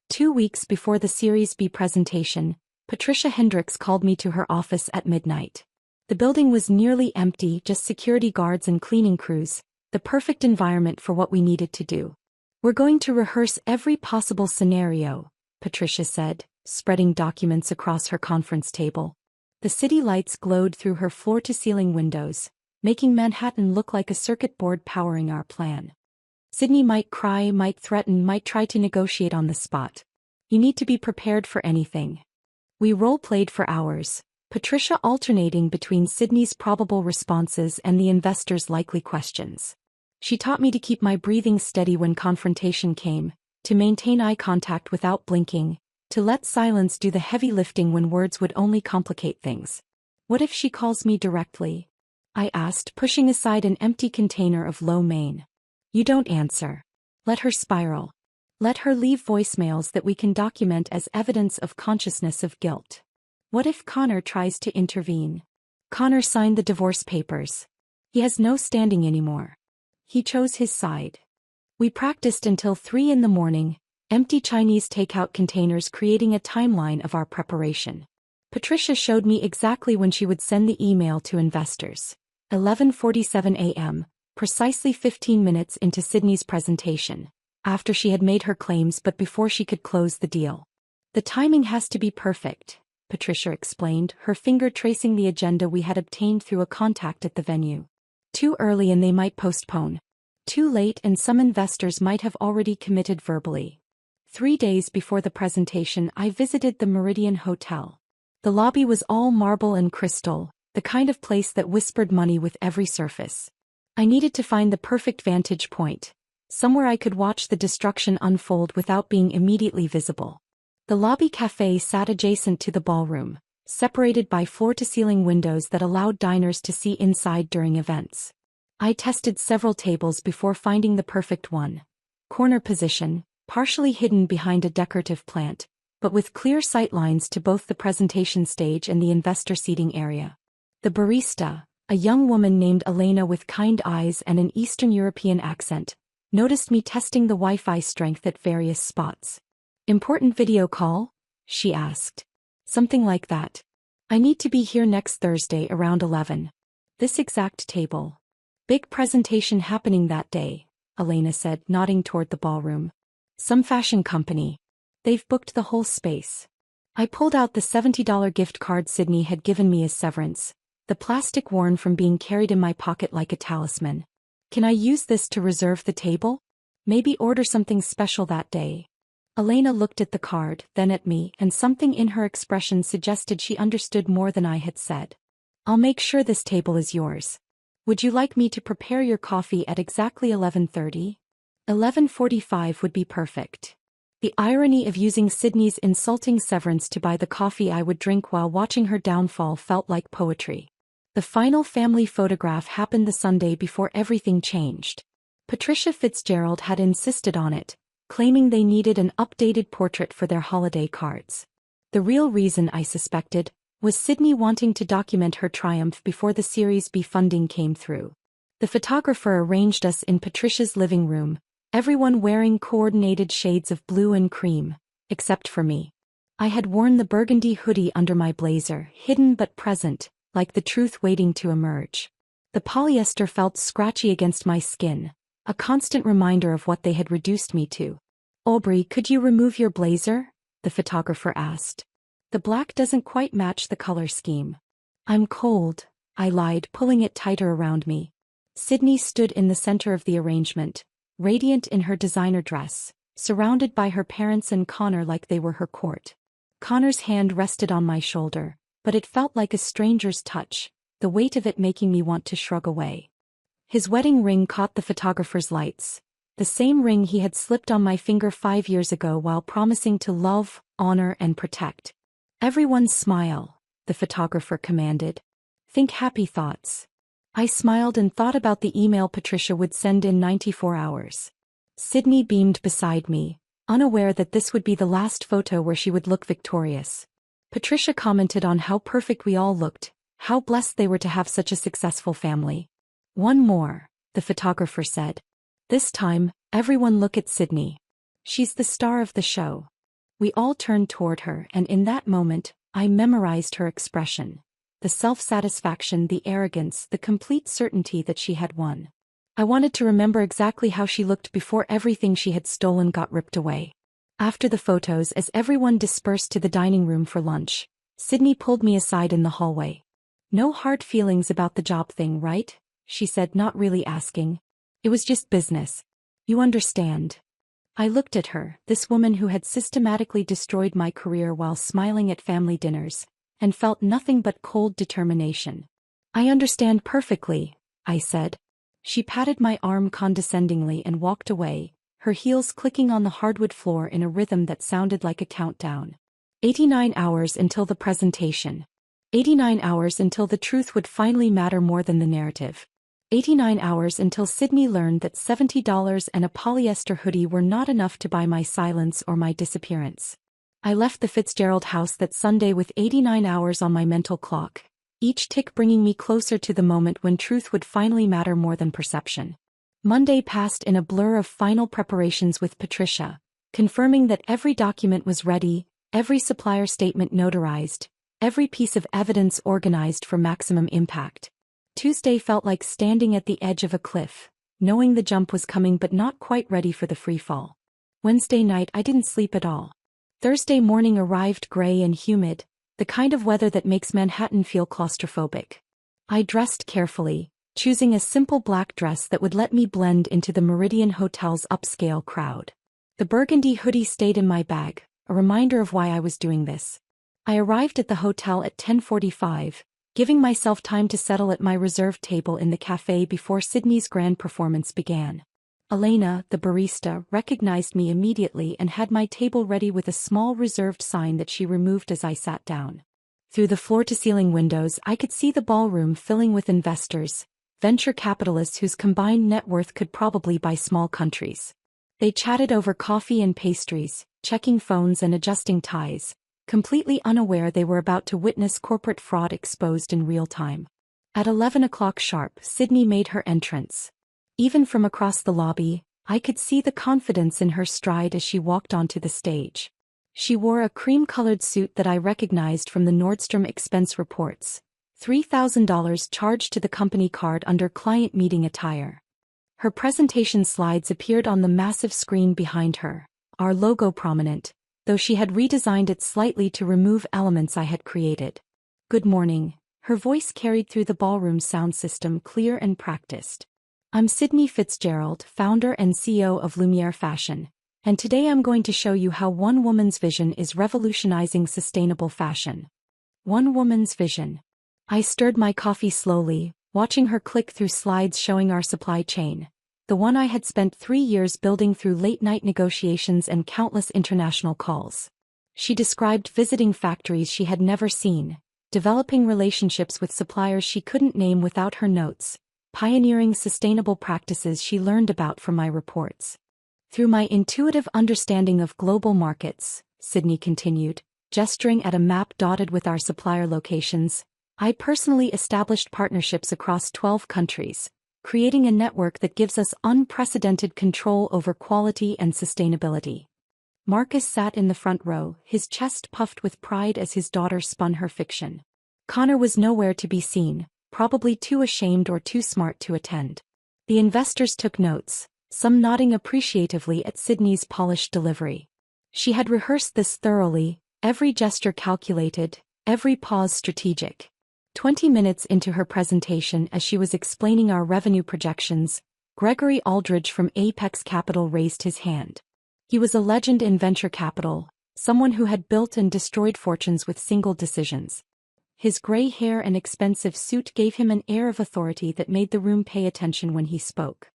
B: 2 weeks before the Series B presentation, Patricia Hendricks called me to her office at midnight. The building was nearly empty, just security guards and cleaning crews, the perfect environment for what we needed to do. We're going to rehearse every possible scenario, Patricia said, spreading documents across her conference table. The city lights glowed through her floor-to-ceiling windows, making Manhattan look like a circuit board powering our plan. Sydney might cry, might threaten, might try to negotiate on the spot. You need to be prepared for anything. We role-played for hours, Patricia alternating between Sydney's probable responses and the investor's likely questions. She taught me to keep my breathing steady when confrontation came, to maintain eye contact without blinking, to let silence do the heavy lifting when words would only complicate things. What if she calls me directly? I asked, pushing aside an empty container of lo mein. You don't answer. Let her spiral. Let her leave voicemails that we can document as evidence of consciousness of guilt. What if Connor tries to intervene? Connor signed the divorce papers. He has no standing anymore. He chose his side. We practiced until 3 a.m, empty Chinese takeout containers creating a timeline of our preparation. Patricia showed me exactly when she would send the email to investors. 11:47 a.m., precisely 15 minutes into Sydney's presentation, after she had made her claims but before she could close the deal. The timing has to be perfect, Patricia explained, her finger tracing the agenda we had obtained through a contact at the venue. Too early and they might postpone. Too late and some investors might have already committed verbally. 3 days before the presentation, I visited the Meridian Hotel. The lobby was all marble and crystal, the kind of place that whispered money with every surface. I needed to find the perfect vantage point, somewhere I could watch the destruction unfold without being immediately visible. The lobby cafe sat adjacent to the ballroom, separated by floor-to-ceiling windows that allowed diners to see inside during events. I tested several tables before finding the perfect one. Corner position, partially hidden behind a decorative plant, but with clear sight lines to both the presentation stage and the investor seating area. The barista, A young woman named Elena with kind eyes and an Eastern European accent noticed me testing the Wi-Fi strength at various spots. "Important video call?" she asked. "Something like that. I need to be here next Thursday around 11. This exact table. Big presentation happening that day," Elena said, nodding toward the ballroom. "Some fashion company. They've booked the whole space." I pulled out the $70 gift card Sydney had given me as severance, the plastic worn from being carried in my pocket like a talisman. "Can I use this to reserve the table? Maybe order something special that day?" Elena looked at the card, then at me, and something in her expression suggested she understood more than I had said. "I'll make sure this table is yours. Would you like me to prepare your coffee at exactly 11:30? 11:45 would be perfect." The irony of using Sydney's insulting severance to buy the coffee I would drink while watching her downfall felt like poetry. The final family photograph happened the Sunday before everything changed. Patricia Fitzgerald had insisted on it, claiming they needed an updated portrait for their holiday cards. The real reason, I suspected, was Sydney wanting to document her triumph before the Series B funding came through. The photographer arranged us in Patricia's living room, everyone wearing coordinated shades of blue and cream, except for me. I had worn the burgundy hoodie under my blazer, hidden but present, like the truth waiting to emerge. The polyester felt scratchy against my skin, a constant reminder of what they had reduced me to. "Aubrey, could you remove your blazer?" the photographer asked. "The black doesn't quite match the color scheme." "I'm cold," I lied, pulling it tighter around me. Sydney stood in the center of the arrangement, radiant in her designer dress, surrounded by her parents and Connor like they were her court. Connor's hand rested on my shoulder, but it felt like a stranger's touch, the weight of it making me want to shrug away. His wedding ring caught the photographer's lights, the same ring he had slipped on my finger 5 years ago while promising to love, honor, and protect. "Everyone smile," the photographer commanded. "Think happy thoughts." I smiled and thought about the email Patricia would send in 94 hours. Sydney beamed beside me, unaware that this would be the last photo where she would look victorious. Patricia commented on how perfect we all looked, how blessed they were to have such a successful family. "One more," the photographer said. "This time, everyone look at Sydney. She's the star of the show." We all turned toward her, and in that moment, I memorized her expression. The self-satisfaction, the arrogance, the complete certainty that she had won. I wanted to remember exactly how she looked before everything she had stolen got ripped away. After the photos, as everyone dispersed to the dining room for lunch, Sydney pulled me aside in the hallway. "No hard feelings about the job thing, right?" she said, not really asking. "It was just business. You understand." I looked at her, this woman who had systematically destroyed my career while smiling at family dinners, and felt nothing but cold determination. "I understand perfectly," I said. She patted my arm condescendingly and walked away, her heels clicking on the hardwood floor in a rhythm that sounded like a countdown. 89 hours until the presentation. 89 hours until the truth would finally matter more than the narrative. 89 hours until Sydney learned that $70 and a polyester hoodie were not enough to buy my silence or my disappearance. I left the Fitzgerald house that Sunday with 89 hours on my mental clock, each tick bringing me closer to the moment when truth would finally matter more than perception. Monday passed in a blur of final preparations with Patricia, confirming that every document was ready, every supplier statement notarized, every piece of evidence organized for maximum impact. Tuesday felt like standing at the edge of a cliff, knowing the jump was coming but not quite ready for the freefall. Wednesday night I didn't sleep at all. Thursday morning arrived gray and humid, the kind of weather that makes Manhattan feel claustrophobic. I dressed carefully, choosing a simple black dress that would let me blend into the Meridian Hotel's upscale crowd. The burgundy hoodie stayed in my bag, a reminder of why I was doing this. I arrived at the hotel at 10:45, giving myself time to settle at my reserved table in the cafe before Sydney's grand performance began. Elena, the barista, recognized me immediately and had my table ready with a small reserved sign that she removed as I sat down. Through the floor-to-ceiling windows I could see the ballroom filling with investors, venture capitalists whose combined net worth could probably buy small countries. They chatted over coffee and pastries, checking phones and adjusting ties, completely unaware they were about to witness corporate fraud exposed in real time. At 11 o'clock sharp, Sydney made her entrance. Even from across the lobby, I could see the confidence in her stride as she walked onto the stage. She wore a cream-colored suit that I recognized from the Nordstrom expense reports. $3,000 charged to the company card under client meeting attire. Her presentation slides appeared on the massive screen behind her, our logo prominent, though she had redesigned it slightly to remove elements I had created. Good morning. Her voice carried through the ballroom sound system clear and practiced. I'm Sydney Fitzgerald, founder and CEO of Lumiere Fashion, and today I'm going to show you how one woman's vision is revolutionizing sustainable fashion. One woman's vision. I stirred my coffee slowly, watching her click through slides showing our supply chain, the one I had spent 3 years building through late-night negotiations and countless international calls. She described visiting factories she had never seen, developing relationships with suppliers she couldn't name without her notes, pioneering sustainable practices she learned about from my reports. Through my intuitive understanding of global markets, Sydney continued, gesturing at a map dotted with our supplier locations, I personally established partnerships across 12 countries, creating a network that gives us unprecedented control over quality and sustainability. Marcus sat in the front row, his chest puffed with pride as his daughter spun her fiction. Connor was nowhere to be seen, probably too ashamed or too smart to attend. The investors took notes, some nodding appreciatively at Sydney's polished delivery. She had rehearsed this thoroughly, every gesture calculated, every pause strategic. 20 minutes into her presentation as she was explaining our revenue projections, Gregory Aldridge from Apex Capital raised his hand. He was a legend in venture capital, someone who had built and destroyed fortunes with single decisions. His gray hair and expensive suit gave him an air of authority that made the room pay attention when he spoke.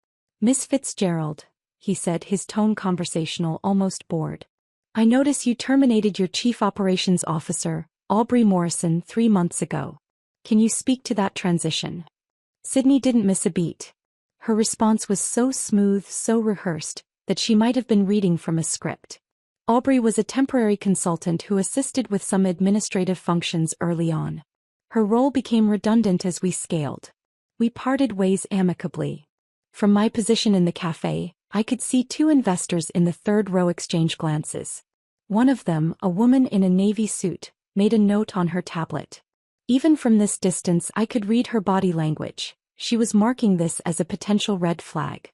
B: Miss Fitzgerald, he said, his tone conversational, almost bored. I notice you terminated your chief operations officer, Aubrey Morrison, 3 months ago. Can you speak to that transition? Sydney didn't miss a beat. Her response was so smooth, so rehearsed, that she might have been reading from a script. Aubrey was a temporary consultant who assisted with some administrative functions early on. Her role became redundant as we scaled. We parted ways amicably. From my position in the cafe, I could see 2 investors in the third row exchange glances. One of them, a woman in a navy suit, made a note on her tablet. Even from this distance I could read her body language. She was marking this as a potential red flag.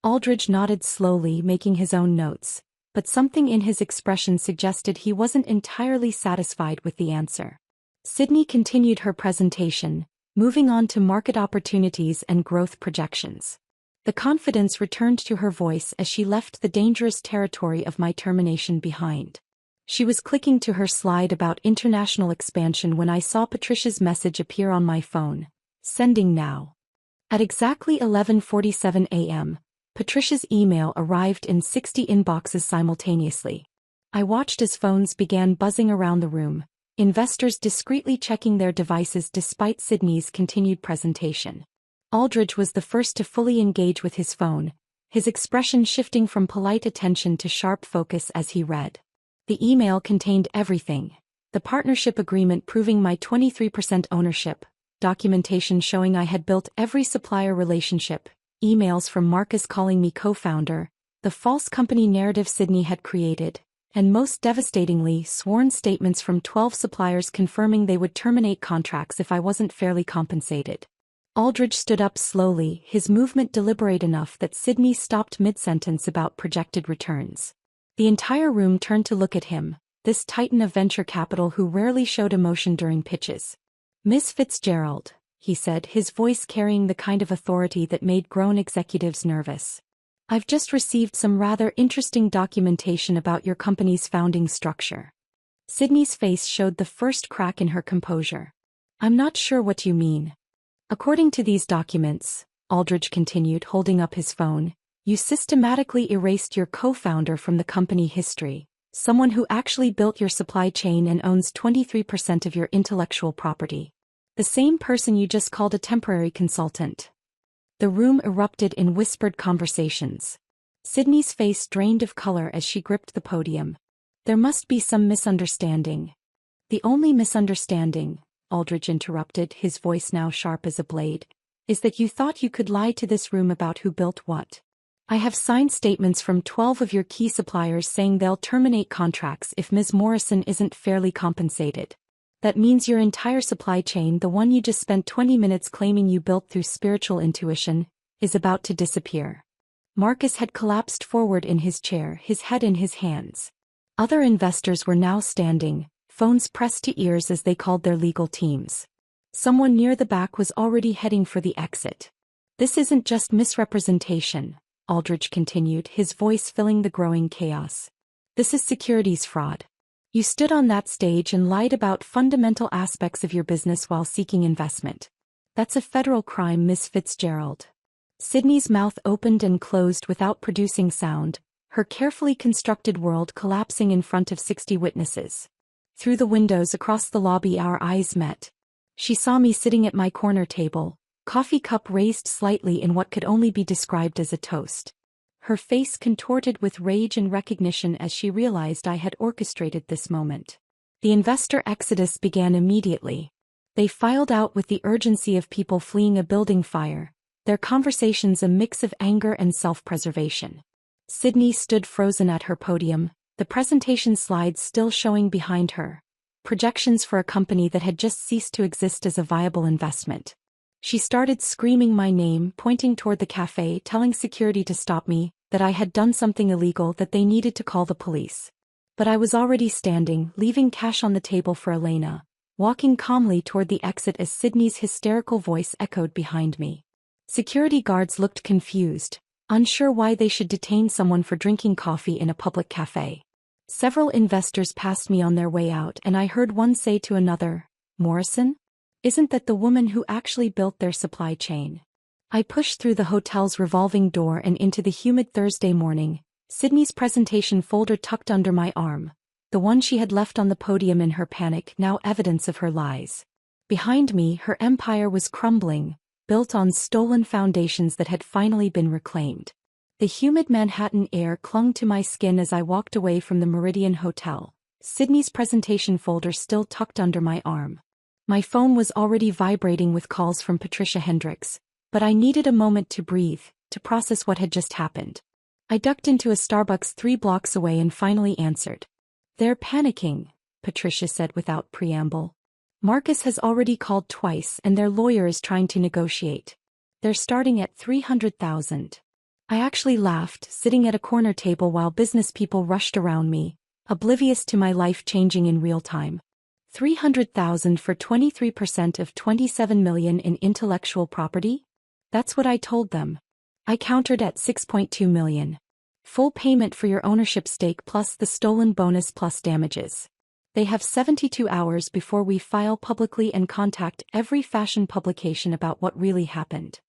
B: Aldridge nodded slowly, making his own notes, but something in his expression suggested he wasn't entirely satisfied with the answer. Sydney continued her presentation, moving on to market opportunities and growth projections. The confidence returned to her voice as she left the dangerous territory of my termination behind. She was clicking to her slide about international expansion when I saw Patricia's message appear on my phone. Sending now. At exactly 11:47 a.m., Patricia's email arrived in 60 inboxes simultaneously. I watched as phones began buzzing around the room, investors discreetly checking their devices despite Sydney's continued presentation. Aldridge was the first to fully engage with his phone, his expression shifting from polite attention to sharp focus as he read. The email contained everything. The partnership agreement proving my 23% ownership, documentation showing I had built every supplier relationship, emails from Marcus calling me co-founder, the false company narrative Sydney had created, and most devastatingly, sworn statements from 12 suppliers confirming they would terminate contracts if I wasn't fairly compensated. Aldridge stood up slowly, his movement deliberate enough that Sydney stopped mid-sentence about projected returns. The entire room turned to look at him, this titan of venture capital who rarely showed emotion during pitches. Miss Fitzgerald, he said, his voice carrying the kind of authority that made grown executives nervous. I've just received some rather interesting documentation about your company's founding structure. Sydney's face showed the first crack in her composure. I'm not sure what you mean. According to these documents, Aldridge continued, holding up his phone, you systematically erased your co-founder from the company history, someone who actually built your supply chain and owns 23% of your intellectual property. The same person you just called a temporary consultant. The room erupted in whispered conversations. Sydney's face drained of color as she gripped the podium. There must be some misunderstanding. The only misunderstanding, Aldrich interrupted, his voice now sharp as a blade, is that you thought you could lie to this room about who built what. I have signed statements from 12 of your key suppliers saying they'll terminate contracts if Ms. Morrison isn't fairly compensated. That means your entire supply chain, the one you just spent 20 minutes claiming you built through spiritual intuition, is about to disappear. Marcus had collapsed forward in his chair, his head in his hands. Other investors were now standing, phones pressed to ears as they called their legal teams. Someone near the back was already heading for the exit. This isn't just misrepresentation, Aldrich continued, his voice filling the growing chaos. This is securities fraud. You stood on that stage and lied about fundamental aspects of your business while seeking investment. That's a federal crime, Miss Fitzgerald. Sydney's mouth opened and closed without producing sound, her carefully constructed world collapsing in front of 60 witnesses. Through the windows across the lobby our eyes met. She saw me sitting at my corner table, coffee cup raised slightly in what could only be described as a toast. Her face contorted with rage and recognition as she realized I had orchestrated this moment. The investor exodus began immediately. They filed out with the urgency of people fleeing a building fire, their conversations a mix of anger and self-preservation. Sydney stood frozen at her podium, the presentation slides still showing behind her. Projections for a company that had just ceased to exist as a viable investment. She started screaming my name, pointing toward the cafe, telling security to stop me, that I had done something illegal, that they needed to call the police. But I was already standing, leaving cash on the table for Elena, walking calmly toward the exit as Sydney's hysterical voice echoed behind me. Security guards looked confused, unsure why they should detain someone for drinking coffee in a public cafe. Several investors passed me on their way out and I heard one say to another, "Morrison? Isn't that the woman who actually built their supply chain?" I pushed through the hotel's revolving door and into the humid Thursday morning, Sydney's presentation folder tucked under my arm, the one she had left on the podium in her panic, now evidence of her lies. Behind me, her empire was crumbling, built on stolen foundations that had finally been reclaimed. The humid Manhattan air clung to my skin as I walked away from the Meridian Hotel, Sydney's presentation folder still tucked under my arm. My phone was already vibrating with calls from Patricia Hendricks, but I needed a moment to breathe, to process what had just happened. I ducked into a Starbucks 3 blocks away and finally answered. "They're panicking," Patricia said without preamble. "Marcus has already called twice and their lawyer is trying to negotiate. They're starting at $300,000. I actually laughed, sitting at a corner table while business people rushed around me, oblivious to my life changing in real time. $300,000 for 23% of $27 million in intellectual property? That's what I told them. I countered at $6.2 million. Full payment for your ownership stake plus the stolen bonus plus damages. They have 72 hours before we file publicly and contact every fashion publication about what really happened."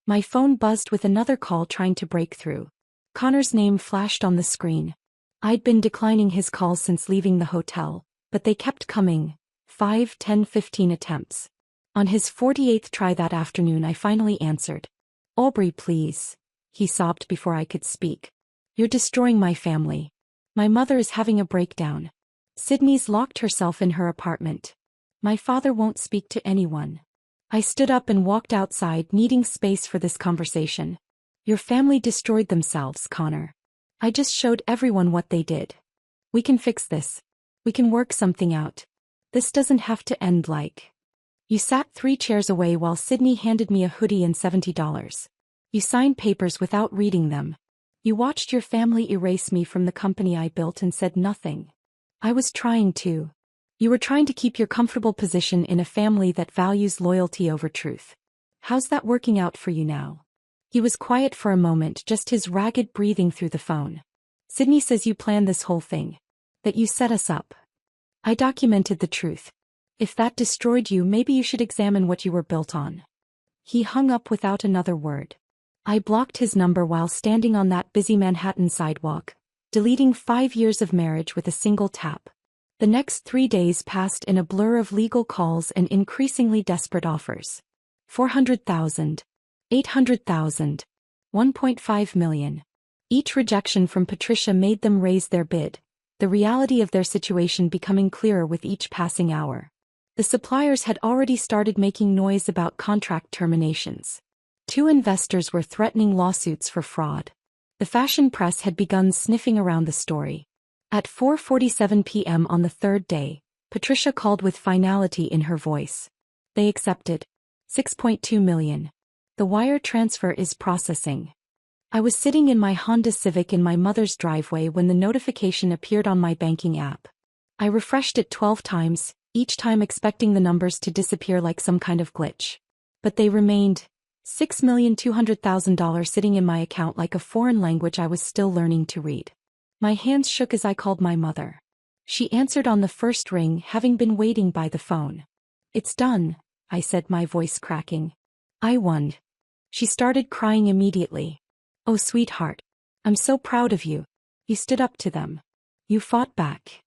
B: My phone buzzed with another call trying to break through. Connor's name flashed on the screen. I'd been declining his calls since leaving the hotel, but they kept coming. 5, 10, 15 attempts. On his 48th try that afternoon I finally answered. "Aubrey, please," he sobbed before I could speak. "You're destroying my family. My mother is having a breakdown. Sydney's locked herself in her apartment. My father won't speak to anyone." I stood up and walked outside, needing space for this conversation. "Your family destroyed themselves, Connor. I just showed everyone what they did. We can fix this. We can work something out. This doesn't have to end like." You sat 3 chairs away while Sydney handed me a hoodie and $70. You signed papers without reading them. You watched your family erase me from the company I built and said nothing. I was trying to. You were trying to keep your comfortable position in a family that values loyalty over truth. How's that working out for you now? He was quiet for a moment, just his ragged breathing through the phone. "Sydney says you planned this whole thing. That you set us up. I documented the truth. If that destroyed you, maybe you should examine what you were built on." He hung up without another word. I blocked his number while standing on that busy Manhattan sidewalk, deleting 5 years of marriage with a single tap. The next 3 days passed in a blur of legal calls and increasingly desperate offers. 400,000, 800,000, 1.5 million. Each rejection from Patricia made them raise their bid, the reality of their situation becoming clearer with each passing hour. The The suppliers had already started making noise about contract terminations. 2 investors were threatening lawsuits for fraud. The fashion press had begun sniffing around the story. At 4:47 p.m. on the third day, Patricia called with finality in her voice. They accepted. $6.2 million. The wire transfer is processing. I was sitting in my Honda Civic in my mother's driveway when the notification appeared on my banking app. I refreshed it 12 times, each time expecting the numbers to disappear like some kind of glitch. But they remained. $6,200,000 sitting in my account like a foreign language I was still learning to read. My hands shook as I called my mother. She answered on the first ring, having been waiting by the phone. "It's done," I said, my voice cracking. "I won." She started crying immediately. "Oh, sweetheart. I'm so proud of you. You stood up to them. You fought back.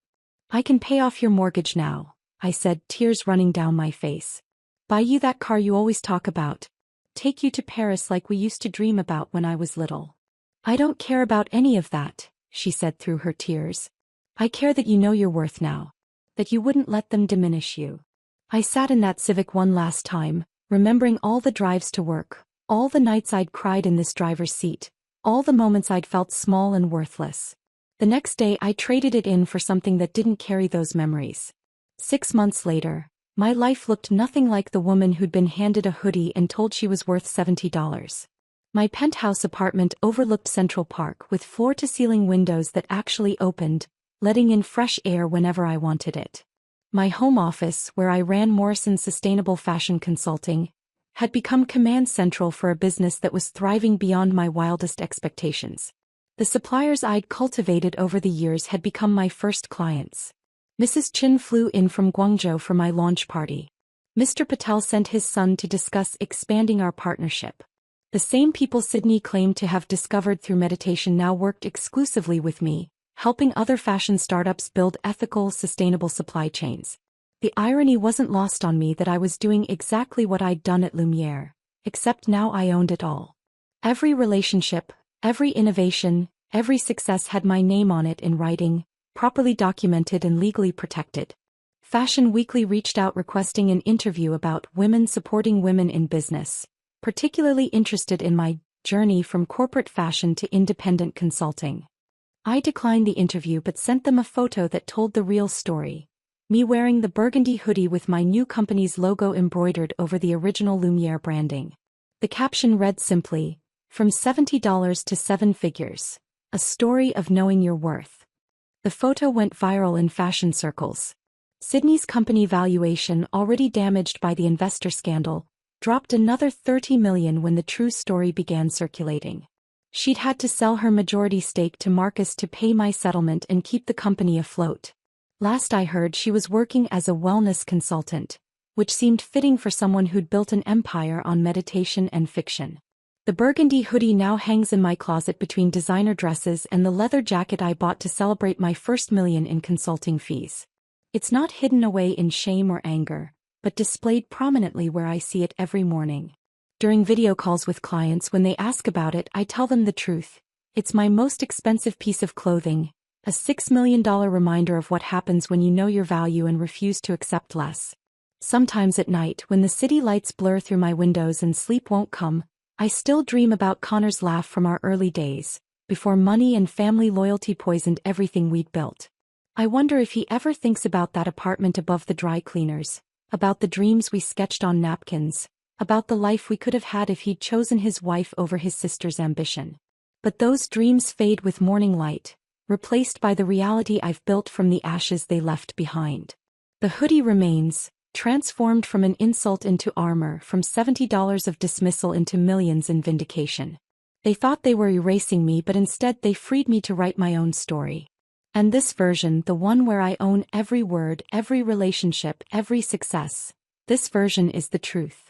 B: I can pay off your mortgage now," I said, tears running down my face. "Buy you that car you always talk about. Take you to Paris like we used to dream about when I was little." "I don't care about any of that," she said through her tears. "I care that you know your worth now. That you wouldn't let them diminish you." I sat in that Civic one last time, remembering all the drives to work, all the nights I'd cried in this driver's seat, all the moments I'd felt small and worthless. The next day I traded it in for something that didn't carry those memories. 6 months later, my life looked nothing like the woman who'd been handed a hoodie and told she was worth $70. My penthouse apartment overlooked Central Park with floor-to-ceiling windows that actually opened, letting in fresh air whenever I wanted it. My home office, where I ran Morrison's sustainable fashion consulting, had become command central for a business that was thriving beyond my wildest expectations. The suppliers I'd cultivated over the years had become my first clients. Mrs. Chin flew in from Guangzhou for my launch party. Mr. Patel sent his son to discuss expanding our partnership. The same people Sydney claimed to have discovered through meditation now worked exclusively with me, helping other fashion startups build ethical, sustainable supply chains. The irony wasn't lost on me that I was doing exactly what I'd done at Lumiere, except now I owned it all. Every relationship, every innovation, every success had my name on it in writing, properly documented and legally protected. Fashion Weekly reached out requesting an interview about women supporting women in business, particularly interested in my journey from corporate fashion to independent consulting. I declined the interview but sent them a photo that told the real story. Me wearing the burgundy hoodie with my new company's logo embroidered over the original Lumiere branding. The caption read simply, "From $70 to 7 figures. A story of knowing your worth." The photo went viral in fashion circles. Sydney's company valuation, already damaged by the investor scandal, dropped another $30 million when the true story began circulating. She'd had to sell her majority stake to Marcus to pay my settlement and keep the company afloat. Last I heard, she was working as a wellness consultant, which seemed fitting for someone who'd built an empire on meditation and fiction. The burgundy hoodie now hangs in my closet between designer dresses and the leather jacket I bought to celebrate my first million in consulting fees. It's not hidden away in shame or anger, but displayed prominently where I see it every morning. During video calls with clients, when they ask about it, I tell them the truth. It's my most expensive piece of clothing, a $6 million reminder of what happens when you know your value and refuse to accept less. Sometimes at night, when the city lights blur through my windows and sleep won't come, I still dream about Connor's laugh from our early days, before money and family loyalty poisoned everything we'd built. I wonder if he ever thinks about that apartment above the dry cleaners, about the dreams we sketched on napkins, about the life we could have had if he'd chosen his wife over his sister's ambition. But those dreams fade with morning light, replaced by the reality I've built from the ashes they left behind. The hoodie remains, transformed from an insult into armor, from $70 of dismissal into millions in vindication. They thought they were erasing me, but instead they freed me to write my own story. And this version, the one where I own every word, every relationship, every success, this version is the truth.